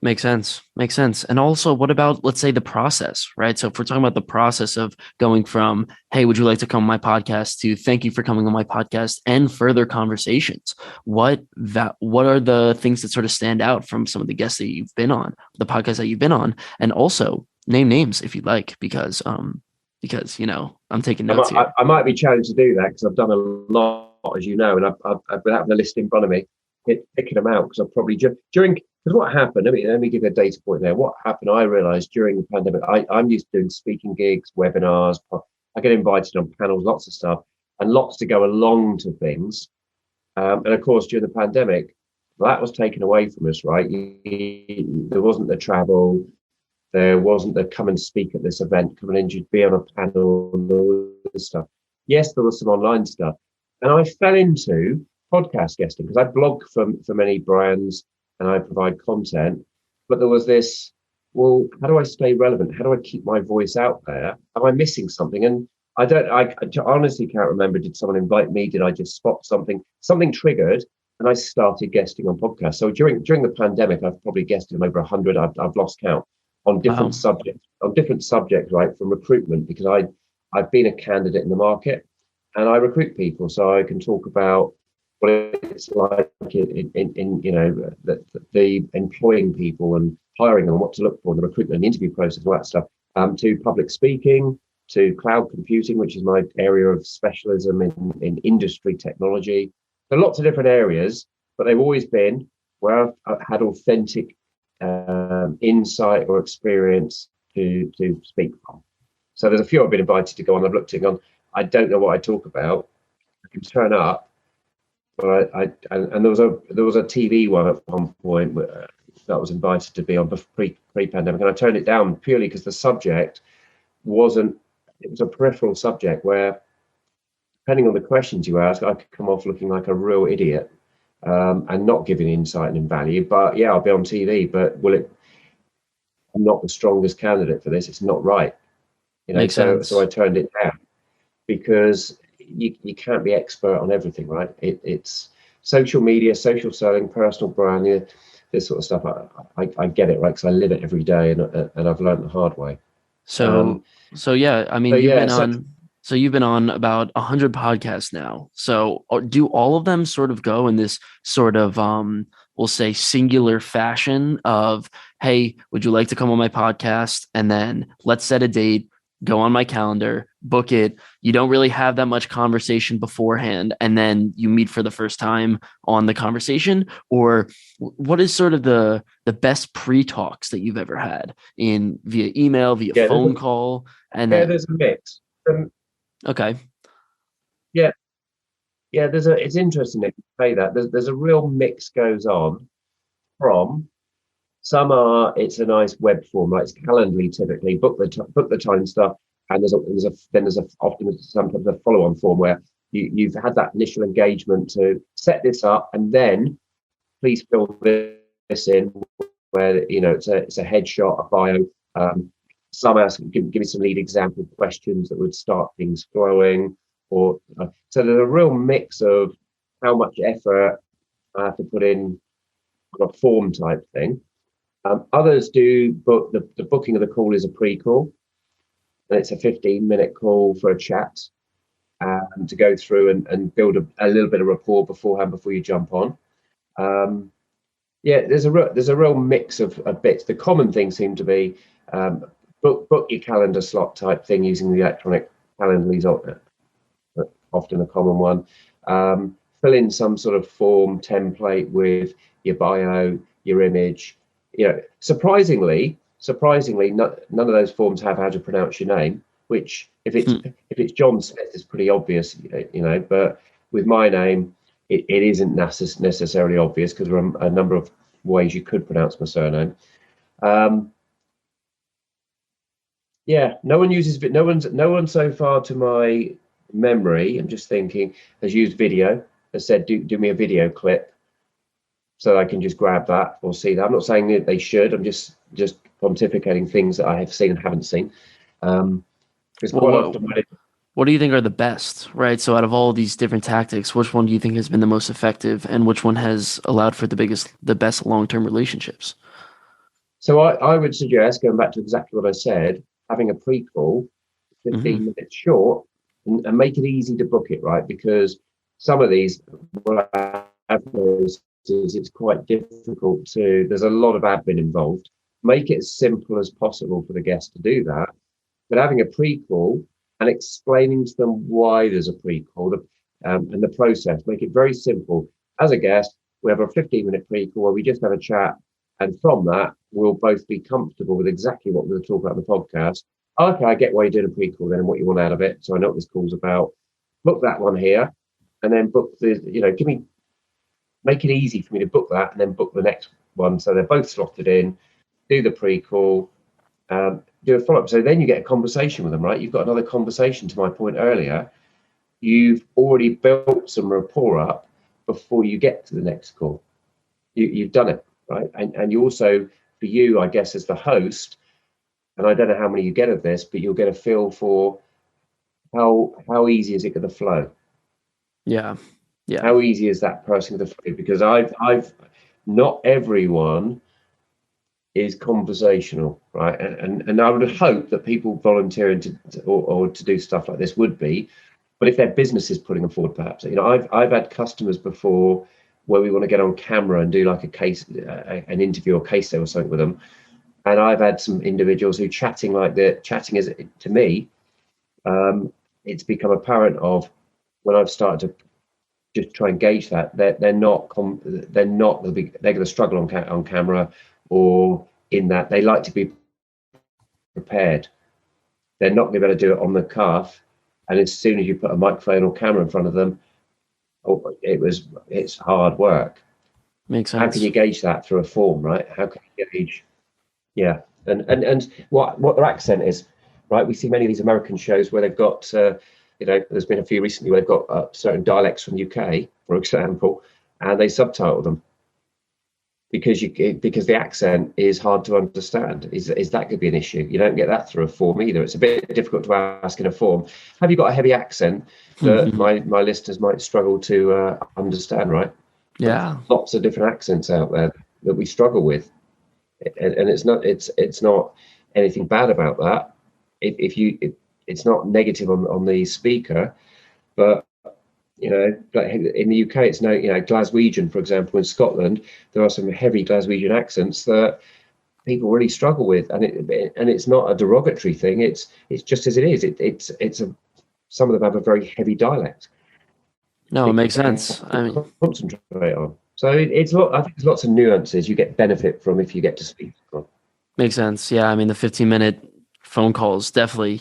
Makes sense. Makes sense. And also, what about, let's say, the process, right? So if we're talking about the process of going from, hey, would you like to come on my podcast, to thank you for coming on my podcast, and further conversations, what are the things that sort of stand out from some of the guests that you've been on, the podcasts that you've been on? And also name names if you'd like, because I'm taking notes here. I might be challenged to do that because I've done a lot, as you know, and I've been having a list in front of me, picking them out, because I've probably during, because what happened, let me give you a data point there. What happened, I realized during the pandemic, I'm used to doing speaking gigs, webinars, I get invited on panels, lots of stuff, and lots to go along to things. And of course, during the pandemic, that was taken away from us, right? There wasn't the travel, there wasn't the come and speak at this event, come and be on a panel, and all this stuff. Yes, there was some online stuff. And I fell into podcast guesting because I blog for many brands and I provide content. But there was this, well, how do I stay relevant? How do I keep my voice out there? Am I missing something? And I honestly can't remember. Did someone invite me? Did I just spot something? Something triggered, and I started guesting on podcasts. So during the pandemic, I've probably guested on over 100. I've lost count, on different subjects, right? From recruitment, because I've been a candidate in the market, and I recruit people, so I can talk about what it's like in the employing people and hiring them, what to look for in the recruitment and the interview process, all that stuff, to public speaking, to cloud computing, which is my area of specialism in industry technology. There are lots of different areas, but they've always been where I've had authentic insight or experience to speak from. So there's a few I've been invited to go on. I've looked at on. I don't know what I talk about. I can turn up, but and there was a TV one at one point that I was invited to be on pre-pandemic, and I turned it down purely because the subject wasn't. It was a peripheral subject where, depending on the questions you ask, I could come off looking like a real idiot and not giving insight and value. But yeah, I'll be on TV, but will it? I'm not the strongest candidate for this. It's not right. Makes sense. So I turned it down because you can't be expert on everything, right? It's social media, social selling, personal branding, this sort of stuff. I get it, right? Because I live it every day, and I've learned the hard way. So, so yeah, I mean, So you've yeah, been on, so you've been on about 100 podcasts now. So, do all of them sort of go in this sort of, we'll say singular fashion of, hey, would you like to come on my podcast? And then let's set a date, go on my calendar, book it. You don't really have that much conversation beforehand, and then you meet for the first time on the conversation, or what is sort of the best pre-talks that you've ever had in via email, via phone call, and then there's a mix. okay, Yeah, yeah. It's interesting that you say that. There's a real mix goes on from some are. It's a nice web form, right? It's Calendly typically. Book the time stuff, and there's often sometimes a follow on form where you've had that initial engagement to set this up, and then please fill this in where it's a headshot, a bio. Some ask, give me some lead example questions that would start things flowing, or so there's a real mix of how much effort I have to put in on a form type thing. Others do book the booking of the call is a pre-call, and it's a 15-minute call for a chat to go through and build a little bit of rapport beforehand before you jump on. Yeah, there's a real mix of bits. The common things seem to be book your calendar slot type thing using the electronic Calendly, often a common one. Fill in some sort of form template with your bio, your image. Surprisingly, none of those forms have how to pronounce your name. Which, if it's John Smith, it's pretty obvious, But with my name, it isn't necessarily obvious because there are a number of ways you could pronounce my surname. Yeah, no one so far to my memory, I'm just thinking, has used video, has said do me a video clip so I can just grab that or see that. I'm not saying that they should, I'm just pontificating things that I have seen and haven't seen. Because quite often what do you think are the best, right? So out of all these different tactics, which one do you think has been the most effective, and which one has allowed for the best long-term relationships? So I would suggest, going back to exactly what I said, having a pre-call, 15 minutes short, and make it easy to book it, right? Because some of these, what I have noticed is it's quite difficult there's a lot of admin involved. Make it as simple as possible for the guest to do that. But having a pre-call and explaining to them why there's a pre-call and the process, make it very simple. As a guest, we have a 15-minute pre-call where we just have a chat. And from that, we'll both be comfortable with exactly what we're going to talk about in the podcast. Okay, I get why you did a pre-call then and what you want out of it. So I know what this call's about. Book that one here, and then book make it easy for me to book that and then book the next one. So they're both slotted in, do the pre-call, do a follow-up. So then you get a conversation with them, right? You've got another conversation, to my point earlier. You've already built some rapport up before you get to the next call. You've done it, right? And you also, for you, I guess, as the host, and I don't know how many you get of this, but you'll get a feel for how easy is it going to flow? Yeah. How easy is that person going to flow? Because I've not everyone is conversational, right? And I would hope that people volunteering to do stuff like this would be, but if their business is putting them forward, perhaps. I've had customers before where we want to get on camera and do like a case, an interview or case study or something with them. And I've had some individuals who chatting is, to me, it's become apparent of when I've started to just try and gauge that they're going to struggle on camera. or in that they like to be prepared. They're not going to be able to do it on the cuff. And as soon as you put a microphone or camera in front of them, it's hard work. Makes How can sense. you gauge that through a form, right? How can you gauge? Yeah, and what their accent is, right? We see many of these American shows where they've got, there's been a few recently where they've got certain dialects from UK, for example, and they subtitle them because the accent is hard to understand. Is that could be an issue? You don't get that through a form either. It's a bit difficult to ask in a form. Have you got a heavy accent that my listeners might struggle to understand? Right? Yeah. Lots of different accents out there that we struggle with, and it's not anything bad about that. It's not negative on the speaker, but like in the UK, it's Glaswegian, for example. In Scotland, there are some heavy Glaswegian accents that people really struggle with, and it's not a derogatory thing. It's just as it is. Some of them have a very heavy dialect. No, it makes sense. I mean, Concentrate on. So I think there's lots of nuances you get benefit from if you get to speak from. makes sense. Yeah, I mean the 15-minute phone calls definitely,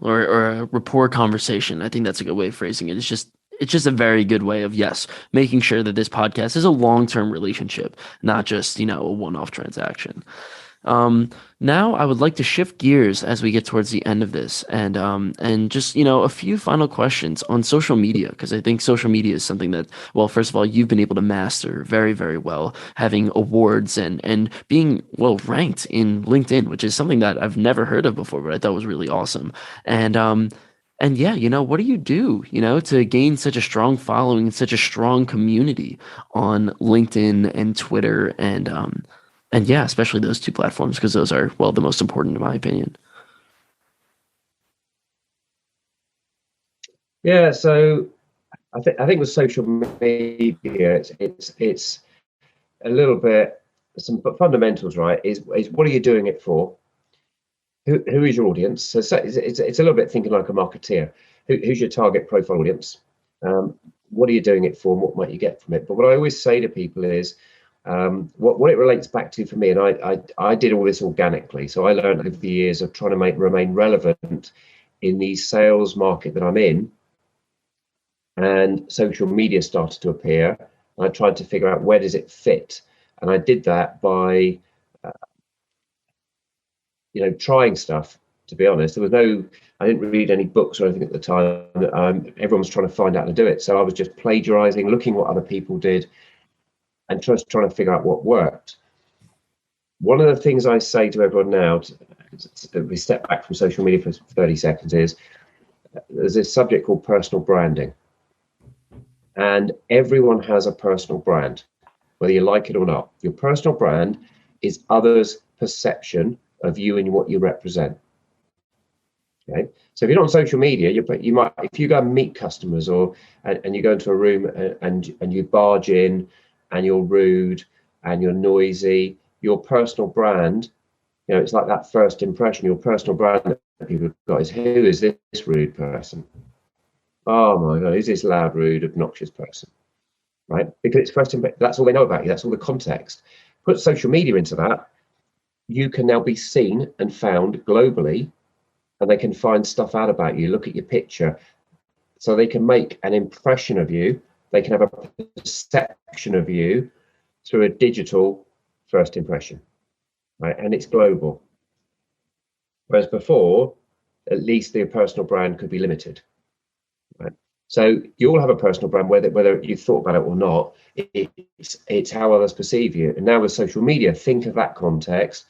or a rapport conversation. I think that's a good way of phrasing it. It's just a very good way of, yes, making sure that this podcast is a long-term relationship, not just, a one-off transaction. Now I would like to shift gears as we get towards the end of this, and just, a few final questions on social media, because I think social media is something that, well, first of all, you've been able to master very, very well, having awards and being well ranked in LinkedIn, which is something that I've never heard of before, but I thought was really awesome. And yeah, what do you do, to gain such a strong following, such a strong community on LinkedIn and Twitter and yeah, especially those two platforms, because those are, well, the most important in my opinion. Yeah, so I think with social media, it's a little bit some fundamentals, right? Is what are you doing it for? Who is your audience? So it's a little bit thinking like a marketeer. Who's your target profile audience? What are you doing it for? And what might you get from it? But what I always say to people is, what it relates back to for me, and I did all this organically. So I learned over the years of trying to remain relevant in the sales market that I'm in, and social media started to appear. I tried to figure out where does it fit, and I did that by trying stuff. To be honest, I didn't read any books or anything at the time. Everyone was trying to find out how to do it, so I was just plagiarizing, looking what other people did, and just trying to figure out what worked. One of the things I say to everyone now, we step back from social media for 30 seconds, is there's this subject called personal branding, and everyone has a personal brand, whether you like it or not. Your personal brand is others' perception of you and what you represent. Okay, so if you're not on social media, you might, if you go and meet customers and you go into a room and you barge in and you're rude and you're noisy, your personal brand, it's like that first impression. Your personal brand that people have got is, who is this rude person? Oh my God, who's this loud, rude, obnoxious person? Right? Because it's first impression. That's all they know about you. That's all the context. Put social media into that, you can now be seen and found globally, and they can find stuff out about you, look at your picture, so they can make an impression of you. They can have a perception of you through a digital first impression, right? And it's global. Whereas before, at least the personal brand could be limited, right? So you all have a personal brand, whether you thought about it or not. It's how others perceive you. And now with social media, think of that context.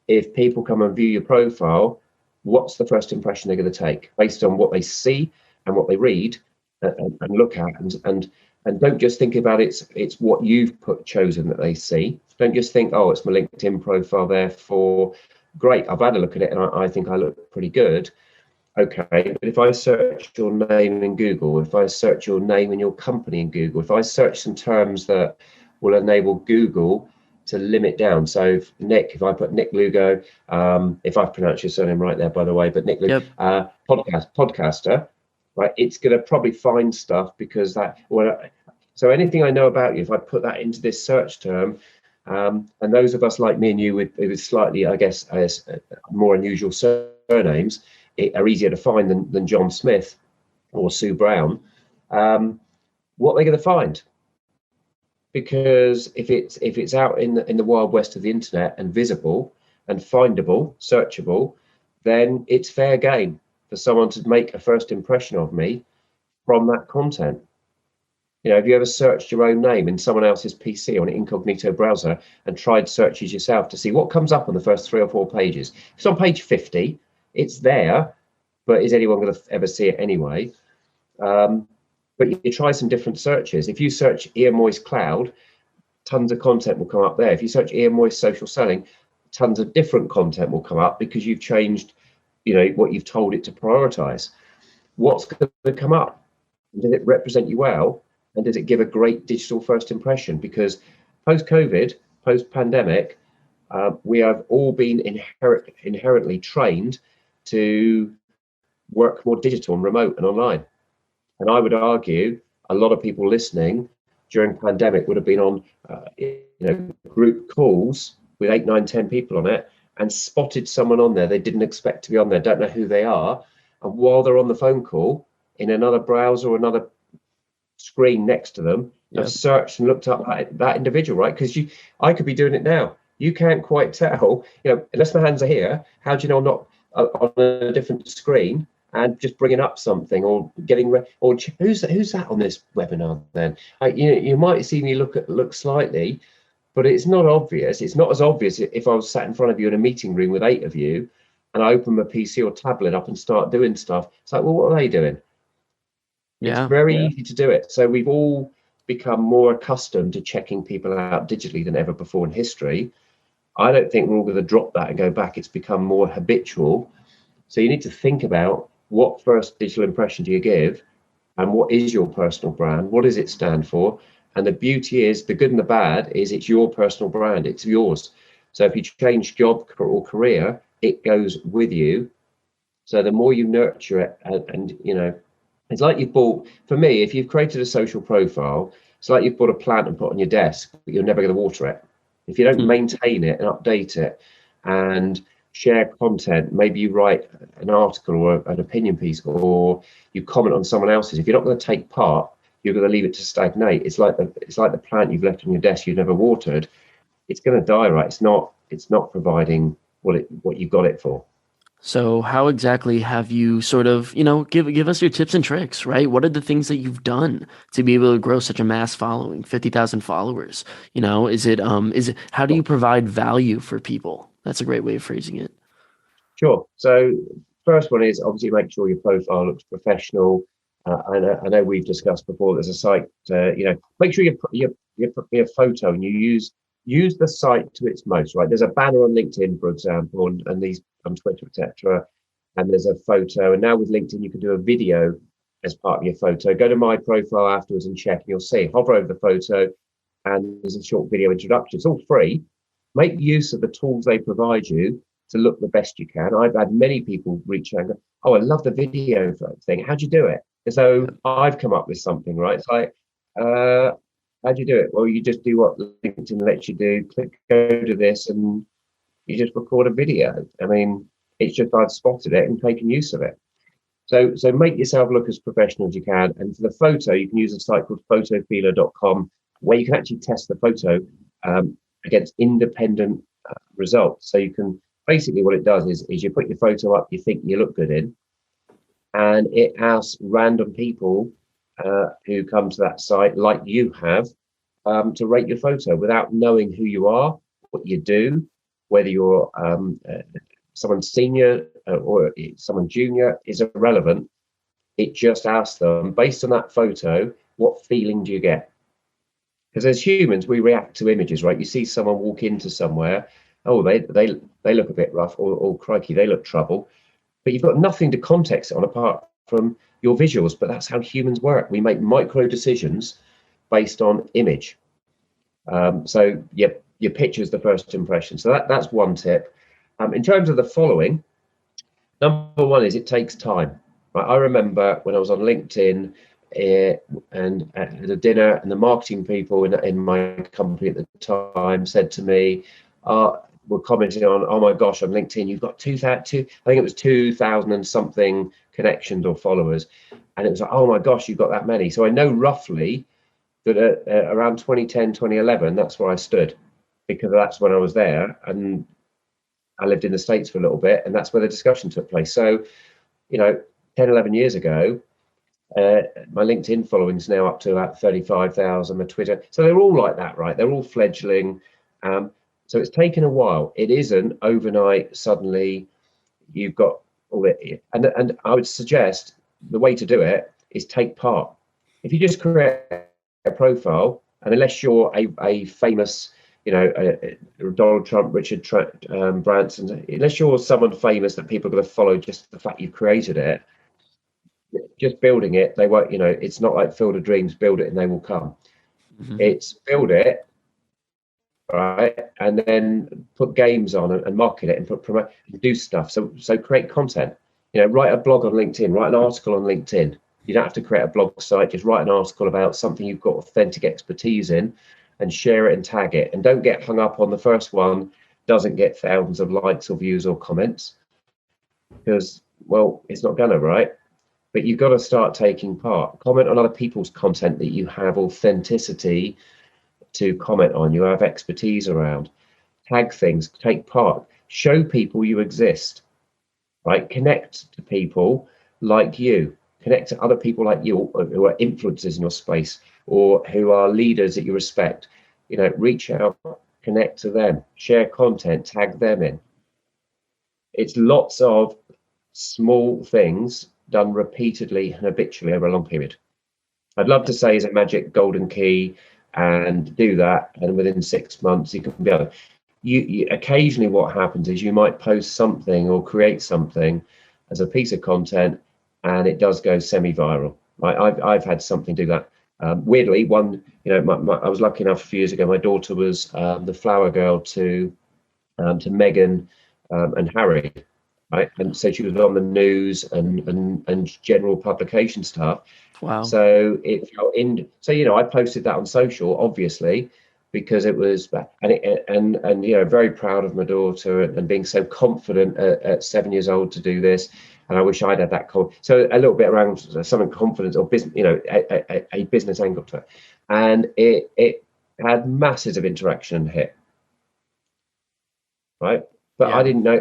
If people come and view your profile, what's the first impression they're going to take based on what they see and what they read and look at, and don't just think about it's what you've chosen that they see. Don't just think, oh, it's my LinkedIn profile, therefore great, I've had a look at it and I think I look pretty good. Okay, but if I search your name in Google, if I search your name and your company in Google, if I search some terms that will enable Google to limit down. So if I put Nick Lugo, if I've pronounced your surname right there, by the way, but Nick Lugo, Yep. podcaster, right? It's going to probably find stuff because so anything I know about you, if I put that into this search term, And those of us like me and you with slightly, I guess, more unusual surnames are easier to find than John Smith or Sue Brown. What are they going to find? Because if it's out in the wild west of the internet and visible and findable, searchable, then it's fair game for someone to make a first impression of me from that content. You know, have you ever searched your own name in someone else's PC on an incognito browser and tried searches yourself to see what comes up on the first 3 or 4 pages? If it's on page 50, it's there, but is anyone going to ever see it anyway? But you try some different searches. If you search Ian Moyse Cloud, tons of content will come up there. If you search Ian Moyse Social Selling, tons of different content will come up because you've changed, you know, what you've told it to prioritize. What's going to come up? Did it represent you well? And does it give a great digital first impression? Because post-COVID, post-pandemic, we have all been inherently trained to work more digital and remote and online. And I would argue a lot of people listening during pandemic would have been on group calls with 8, 9, 10 people on it and spotted someone on there they didn't expect to be on there, don't know who they are. And while they're on the phone call, in another browser or another screen next to them, have searched and looked up that individual, right? Because I could be doing it now. You can't quite tell, you know, unless my hands are here. How do you know I'm not on a different screen and just bringing up something or getting or who's that on this webinar? Then you might see me look slightly, but it's not obvious. It's not as obvious if I was sat in front of you in a meeting room with 8 of you, and I open my PC or tablet up and start doing stuff. It's like, well, what are they doing? It's very easy to do it. So we've all become more accustomed to checking people out digitally than ever before in history. I don't think we're all going to drop that and go back. It's become more habitual. So you need to think about what first digital impression do you give and what is your personal brand? What does it stand for? And the beauty is, the good and the bad is it's your personal brand. It's yours. So if you change job or career, it goes with you. So the more you nurture it and you know, it's like you've bought, for me, if you've created a social profile, it's like you've bought a plant and put on your desk, but you're never going to water it. If you don't maintain it and update it and share content, maybe you write an article or an opinion piece or you comment on someone else's, if you're not going to take part, you're going to leave it to stagnate. It's like the plant you've left on your desk you've never watered. It's going to die, right? It's not providing what you got it for. So how exactly have you sort of, you know, give us your tips and tricks, right? What are the things that you've done to be able to grow such a mass following, 50,000 followers? You know, is it how do you provide value for people? That's a great way of phrasing it. Sure. So first one is obviously make sure your profile looks professional. I know we've discussed before. There's a site, make sure your photo and you use the site to its most. Right. There's a banner on LinkedIn, for example, and these on Twitter, etc. And there's a photo. And now with LinkedIn, you can do a video as part of your photo. Go to my profile afterwards and check, and you'll see. Hover over the photo, and there's a short video introduction. It's all free. Make use of the tools they provide you to look the best you can. I've had many people reach out and go, "Oh, I love the video thing. How'd you do it?" As though I've come up with something, right? It's like, how'd you do it? Well, you just do what LinkedIn lets you do. Go to this, and you just record a video. I mean, it's just I've spotted it and taken use of it. So make yourself look as professional as you can. And for the photo, you can use a site called photofeeler.com where you can actually test the photo against independent results. So you can basically what it does is you put your photo up you think you look good in, and it asks random people who come to that site like you have to rate your photo without knowing who you are, what you do, whether you're someone senior or someone junior is irrelevant. It just asks them based on that photo, what feeling do you get? Because as humans, we react to images, right? You see someone walk into somewhere, oh, they look a bit rough, or crikey, they look trouble. But you've got nothing to context it on apart from your visuals. But that's how humans work. We make micro decisions based on image. So your picture is the first impression. So that's one tip. In terms of the following, number one is it takes time. Right? I remember when I was on LinkedIn, and at a dinner, and the marketing people in my company at the time said to me, were commenting on, oh my gosh, on LinkedIn, you've got 2,000, I think it was 2,000 and something connections or followers. And it was like, oh my gosh, you've got that many. So I know roughly that around 2010, 2011, that's where I stood, because that's when I was there. And I lived in the States for a little bit, and that's where the discussion took place. So, 10, 11 years ago, my LinkedIn following's now up to about 35,000, my Twitter. So they're all like that, right? They're all fledgling. So it's taken a while. It isn't overnight, suddenly you've got all it. And I would suggest the way to do it is take part. If you just create a profile, and unless you're a famous, Donald Trump, Richard Branson, unless you're someone famous that people are going to follow just the fact you've created it, just building it, they won't, it's not like Field of Dreams, build it and they will come. Mm-hmm. It's build it, right, and then put games on and market it and promote and do stuff. So create content. Write a blog on LinkedIn, write an article on LinkedIn. You don't have to create a blog site, just write an article about something you've got authentic expertise in and share it and tag it. And don't get hung up on the first one doesn't get thousands of likes or views or comments, because, well, it's not gonna, right? But you've got to start taking part. Comment on other people's content that you have authenticity to comment on, you have expertise around. Tag things, take part, show people you exist, right? Connect to people like you, connect to other people like you who are influencers in your space or who are leaders that you respect. Reach out, connect to them, share content, tag them in. It's lots of small things done repeatedly and habitually over a long period. I'd love to say is a magic golden key and do that, and within 6 months you can be able. You occasionally, what happens is you might post something or create something as a piece of content, and it does go semi-viral. Right? I've had something do that. Weirdly, I was lucky enough a few years ago. My daughter was the flower girl to Meghan and Harry. Right, and so she was on the news and general publication stuff. Wow. So it felt in. So I posted that on social, obviously, because it was and very proud of my daughter and being so confident at 7 years old to do this. And I wish I'd had that. So a little bit around something confidence or business, a business angle to it, and it had masses of interaction and hit. Right, but yeah. I didn't know.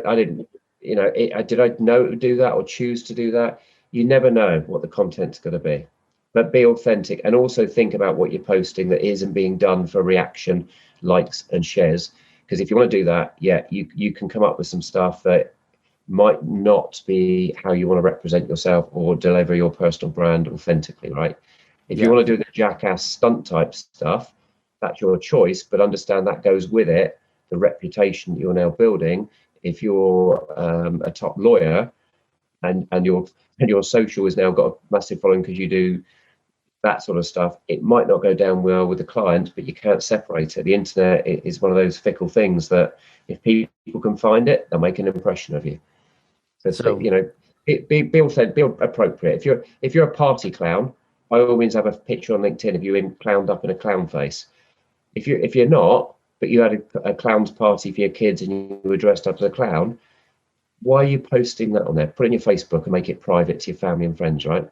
Did I know to do that or choose to do that? You never know what the content's going to be, but be authentic and also think about what you're posting that isn't being done for reaction, likes and shares. Because if you want to do that, you can come up with some stuff that might not be how you want to represent yourself or deliver your personal brand authentically, right? If you want to do the jackass stunt type stuff, that's your choice, but understand that goes with it the reputation that you're now building. If you're a top lawyer and your social has now got a massive following because you do that sort of stuff, it might not go down well with the client, but you can't separate it. The internet is one of those fickle things that if people can find it, they'll make an impression of you. So be authentic, be appropriate. If you're a party clown, by all means have a picture on LinkedIn of you clowned up in a clown face. If you're not, but you had a clown's party for your kids and you were dressed up as a clown, why are you posting that on there? Put it in your Facebook and make it private to your family and friends, right?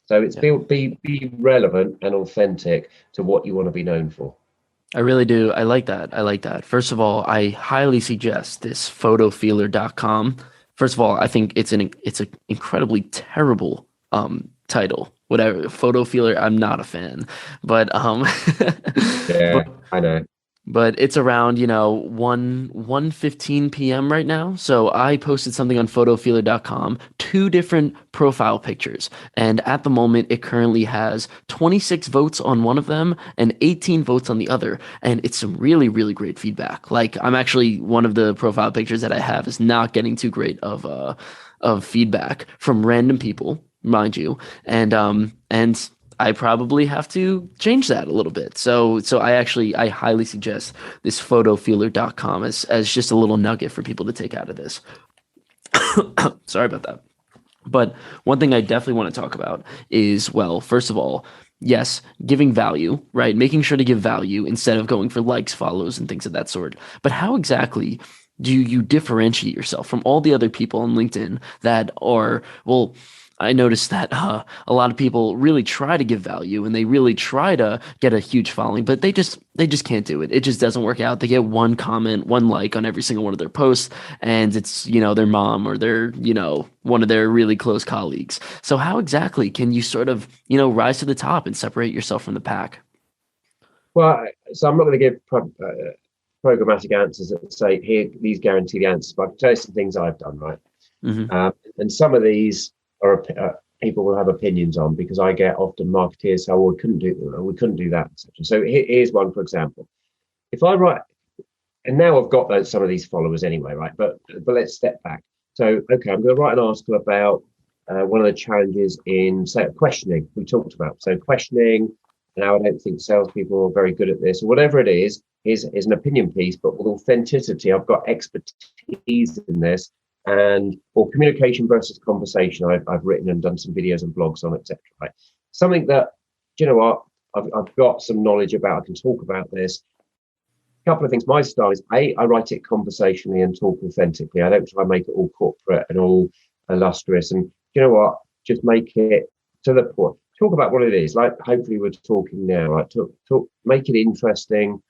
So it's be relevant and authentic to what you want to be known for. I really do. I like that. First of all, I highly suggest this photofeeler.com. First of all, I think it's an incredibly terrible title. Whatever, photo feeler, I'm not a fan. But yeah, I know. But it's around 1:15 p.m. right now. So I posted something on photofeeler.com, 2 different profile pictures, and at the moment it currently has 26 votes on one of them and 18 votes on the other, and it's some really, really great feedback. Like, I'm actually, one of the profile pictures that I have is not getting too great of feedback from random people, mind you, and I probably have to change that a little bit. So I highly suggest this photofeeler.com as just a little nugget for people to take out of this. Sorry about that. But one thing I definitely want to talk about is, well, first of all, yes, giving value, right? Making sure to give value instead of going for likes, follows, and things of that sort. But how exactly do you differentiate yourself from all the other people on LinkedIn that are, well, I noticed that a lot of people really try to give value and they really try to get a huge following, but they just can't do it. It just doesn't work out. They get one comment, one like on every single one of their posts, and it's, their mom or their, one of their really close colleagues. So how exactly can you sort of, rise to the top and separate yourself from the pack? Well, so I'm not going to give programmatic answers that say here these guaranteed answers, but I can tell you some things I've done, right? Hmm. And some of these are people will have opinions on because I get often marketeers say, "Oh, we couldn't do that," etc. So here's one, for example. If I write, and now I've got some of these followers anyway, right? But let's step back. So okay, I'm going to write an article about one of the challenges in, say, questioning we talked about. So questioning. Now I don't think salespeople are very good at this, or whatever it is an opinion piece, but with authenticity. I've got expertise in this, and or communication versus conversation. I've written and done some videos and blogs on, etc. Right? Something that, do you know what, I've got some knowledge about. I can talk about this. A couple of things. My style is I write it conversationally and talk authentically. I don't try and make it all corporate and all illustrious. And you know what? Just make it to the point. Talk about what it is. Like hopefully we're talking now, right? Make it interesting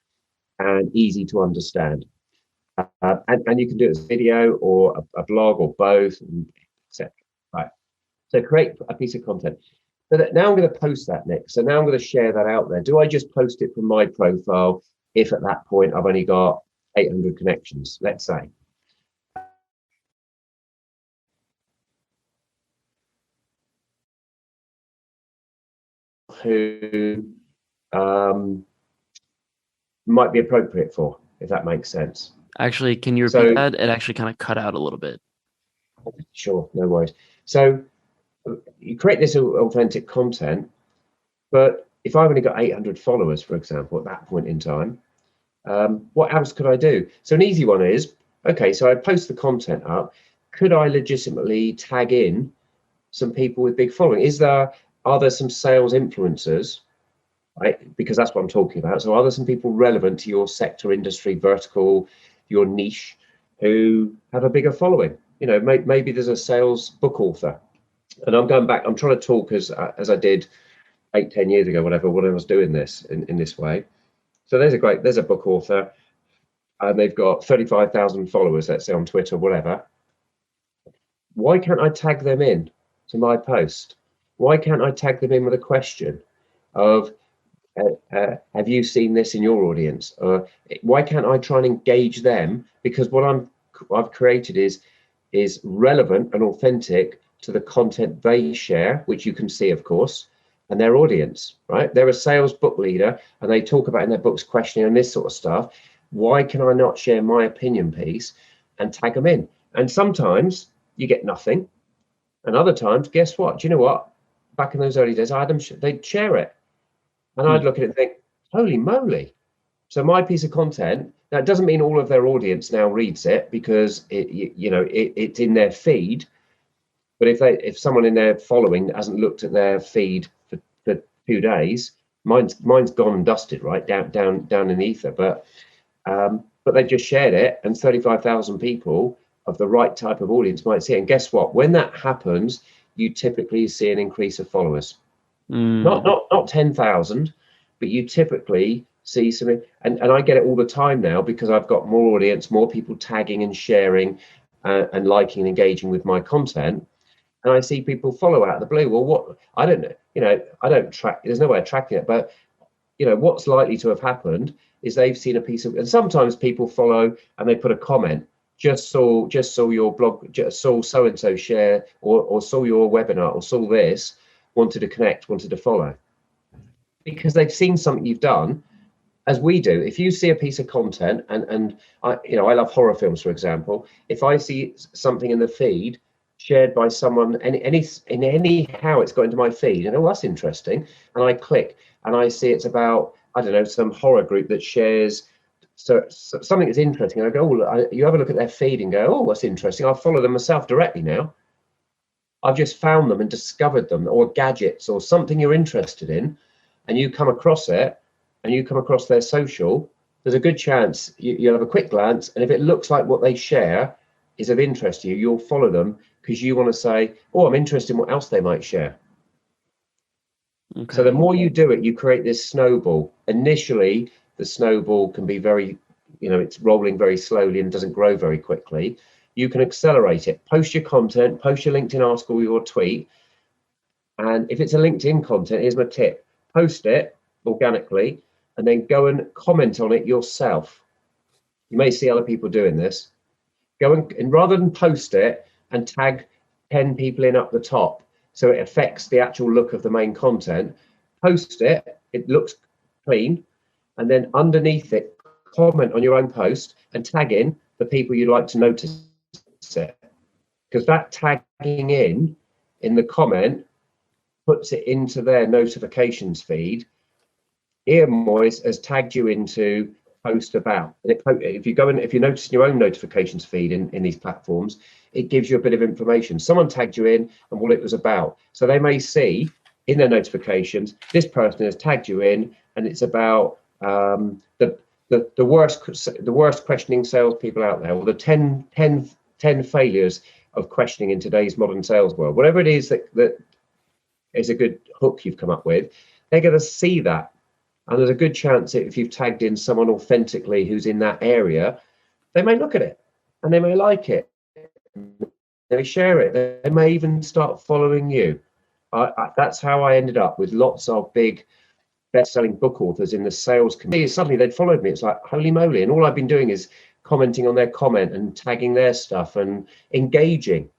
and easy to understand. And you can do it as a video or a blog or both, etc. Right. So create a piece of content. But now I'm going to post that, Nick. So now I'm going to share that out there. Do I just post it from my profile if at that point I've only got 800 connections, let's say? Who might be appropriate for, if that makes sense. Actually, can you repeat So, that? It actually kind of cut out a little bit. sure, no worries. So, you create this authentic content, but if I've only got 800 followers, for example, at that point in time, what else could I do? So, an easy one is okay, so I post the content up. Could I legitimately tag in some people with big following? Are there some sales influencers, right? Because that's what I'm talking about. So are there some people relevant to your sector, industry, vertical, your niche, who have a bigger following? Maybe there's a sales book author, and I'm going back. I'm trying to talk as I did 8, 10 years ago, whatever, when I was doing this in this way. So there's a book author, and they've got 35,000 followers, let's say on Twitter, whatever. Why can't I tag them in to my post? Why can't I tag them in with a question of, have you seen this in your audience? Why can't I try and engage them? Because what I've created is relevant and authentic to the content they share, which you can see, of course, and their audience, right? They're a sales book leader and they talk about in their books questioning and this sort of stuff. Why can I not share my opinion piece and tag them in? And sometimes you get nothing. And other times, guess what? Do you know what? Back in those early days, I had them, they'd share it. And I'd Hmm. look at it and think, holy moly. So my piece of content, now it doesn't mean all of their audience now reads it because it's in their feed. But if someone in their following hasn't looked at their feed for 2 days, mine's gone and dusted, right? Down in the ether. But they've just shared it, and 35,000 people of the right type of audience might see it. And guess what? When that happens, you typically see an increase of followers. Not Mm. not not 10,000, but you typically see some, and I get it all the time now because I've got more audience, more people tagging and sharing and liking and engaging with my content, and I see people follow out of the blue. Well, what, I don't know, I don't track. There's no way of tracking it, but what's likely to have happened is they've seen a piece of, and sometimes people follow and they put a comment. Just saw your blog, just saw so and so share, or saw your webinar, or saw this, wanted to connect, wanted to follow, because they've seen something you've done, as we do. If you see a piece of content, and I love horror films, for example. If I see something in the feed shared by someone, anyhow it's got into my feed, and that's interesting, and I click and I see it's about, I don't know, some horror group that shares something that's interesting. I go, you have a look at their feed and go, oh, what's interesting. I'll follow them myself directly now. I've just found them and discovered them, or gadgets or something you're interested in, and you come across it and you come across their social, there's a good chance you'll have a quick glance. And if it looks like what they share is of interest to you, you'll follow them because you want to say, oh, I'm interested in what else they might share. Okay. So the more you do it, you create this snowball. Initially, the snowball can be very, it's rolling very slowly and doesn't grow very quickly. You can accelerate it. Post your content, post your LinkedIn article, your tweet. And if it's a LinkedIn content, here's my tip. Post it organically and then go and comment on it yourself. You may see other people doing this. Go and rather than post it and tag 10 people in up the top, so it affects the actual look of the main content, post it, it looks clean, and then underneath it, comment on your own post and tag in the people you'd like to notice it. Because that tagging in the comment puts it into their notifications feed. Moyse has tagged you into post about. And if you notice in your own notifications feed in these platforms, it gives you a bit of information. Someone tagged you in and what it was about. So they may see in their notifications, this person has tagged you in and it's about the worst questioning salespeople out there, or the 10 failures of questioning in today's modern sales world. Whatever it is that is a good hook you've come up with, they're going to see that. And there's a good chance that if you've tagged in someone authentically who's in that area, they may look at it and they may like it. They share it. They may even start following you. That's how I ended up with lots of big best-selling book authors in the sales community. Suddenly they'd followed me. It's like, holy moly. And all I've been doing is commenting on their comment and tagging their stuff and engaging.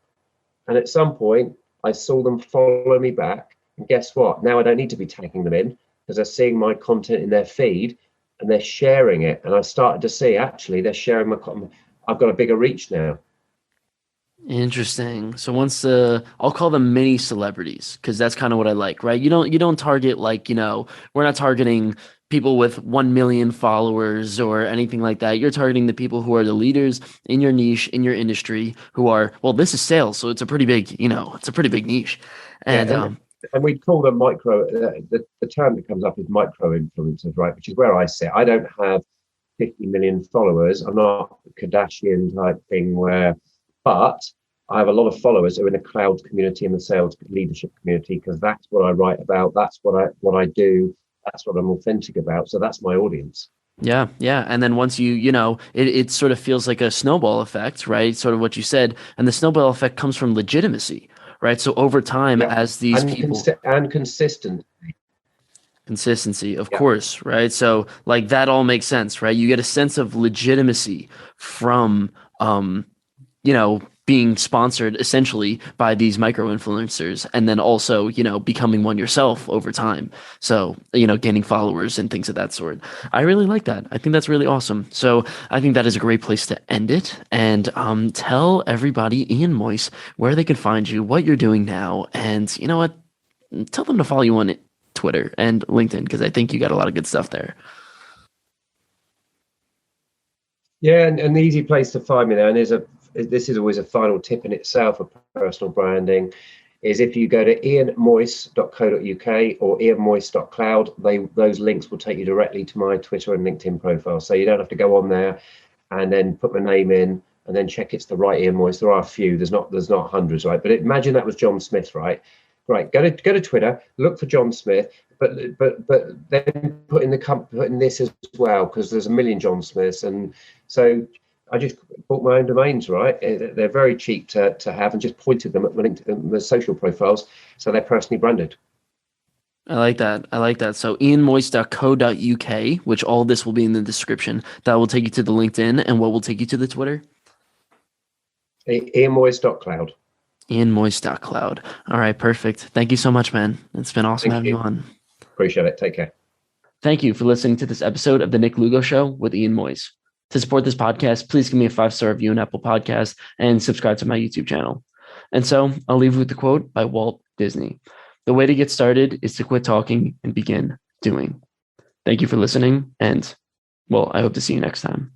And at some point, I saw them follow me back. And guess what? Now I don't need to be tagging them in because they're seeing my content in their feed and they're sharing it. And I started to see, actually, they're sharing my content. I've got a bigger reach now. Interesting. So once I'll call them mini celebrities because that's kind of what I like, right? You don't target like, we're not targeting people with 1 million followers or anything like that. You're targeting the people who are the leaders in your niche, in your industry, who are, well, this is sales, so it's a pretty big, it's a pretty big niche. And Yeah, and we call them micro. The term that comes up is micro influencers, right? Which is where I sit. I don't have 50 million followers. I'm not a Kardashian type thing but I have a lot of followers who are in the cloud community and the sales leadership community because that's what I write about. That's what I do. That's what I'm authentic about. So that's my audience. yeah, yeah. And then once it sort of feels like a snowball effect, right? Sort of what you said. And the snowball effect comes from legitimacy, right? So over time, Yeah, as these and people, consistent. consistency, of Yeah, course, right? So like that all makes sense, right? You get a sense of legitimacy from, being sponsored essentially by these micro influencers and then also, becoming one yourself over time. So, gaining followers and things of that sort. I really like that. I think that's really awesome. So I think that is a great place to end it. And tell everybody, Ian Moyse, where they can find you, what you're doing now, and you know what? Tell them to follow you on Twitter and LinkedIn because I think you got a lot of good stuff there. yeah, and the easy place to find me there, and this is always a final tip in itself of personal branding, is if you go to ianmoyse.co.uk or ianmoyse.cloud, those links will take you directly to my Twitter and LinkedIn profile. So you don't have to go on there and then put my name in and then check it's the right Ian Moyse. There are a few. There's not hundreds, right? But imagine that was John Smith, right? Right. Go to Twitter, look for John Smith, but then put in this as well because there's a million John Smiths, and so I just bought my own domains, right? They're very cheap to have, and just pointed them at my social profiles, so they're personally branded. I like that. I like that. So ianmoyse.co.uk, which all this will be in the description. That will take you to the LinkedIn and what will take you to the Twitter? Ianmoyse.cloud. Ianmoyse.cloud. All right, perfect. Thank you so much, man. It's been awesome Thank having you you. on. Appreciate it. Take care. Thank you for listening to this episode of The Nick Lugo Show with Ian Moyse. To support this podcast, please give me a 5-star review on Apple Podcasts and subscribe to my YouTube channel. And so I'll leave you with the quote by Walt Disney. The way to get started is to quit talking and begin doing. Thank you for listening, and well, I hope to see you next time.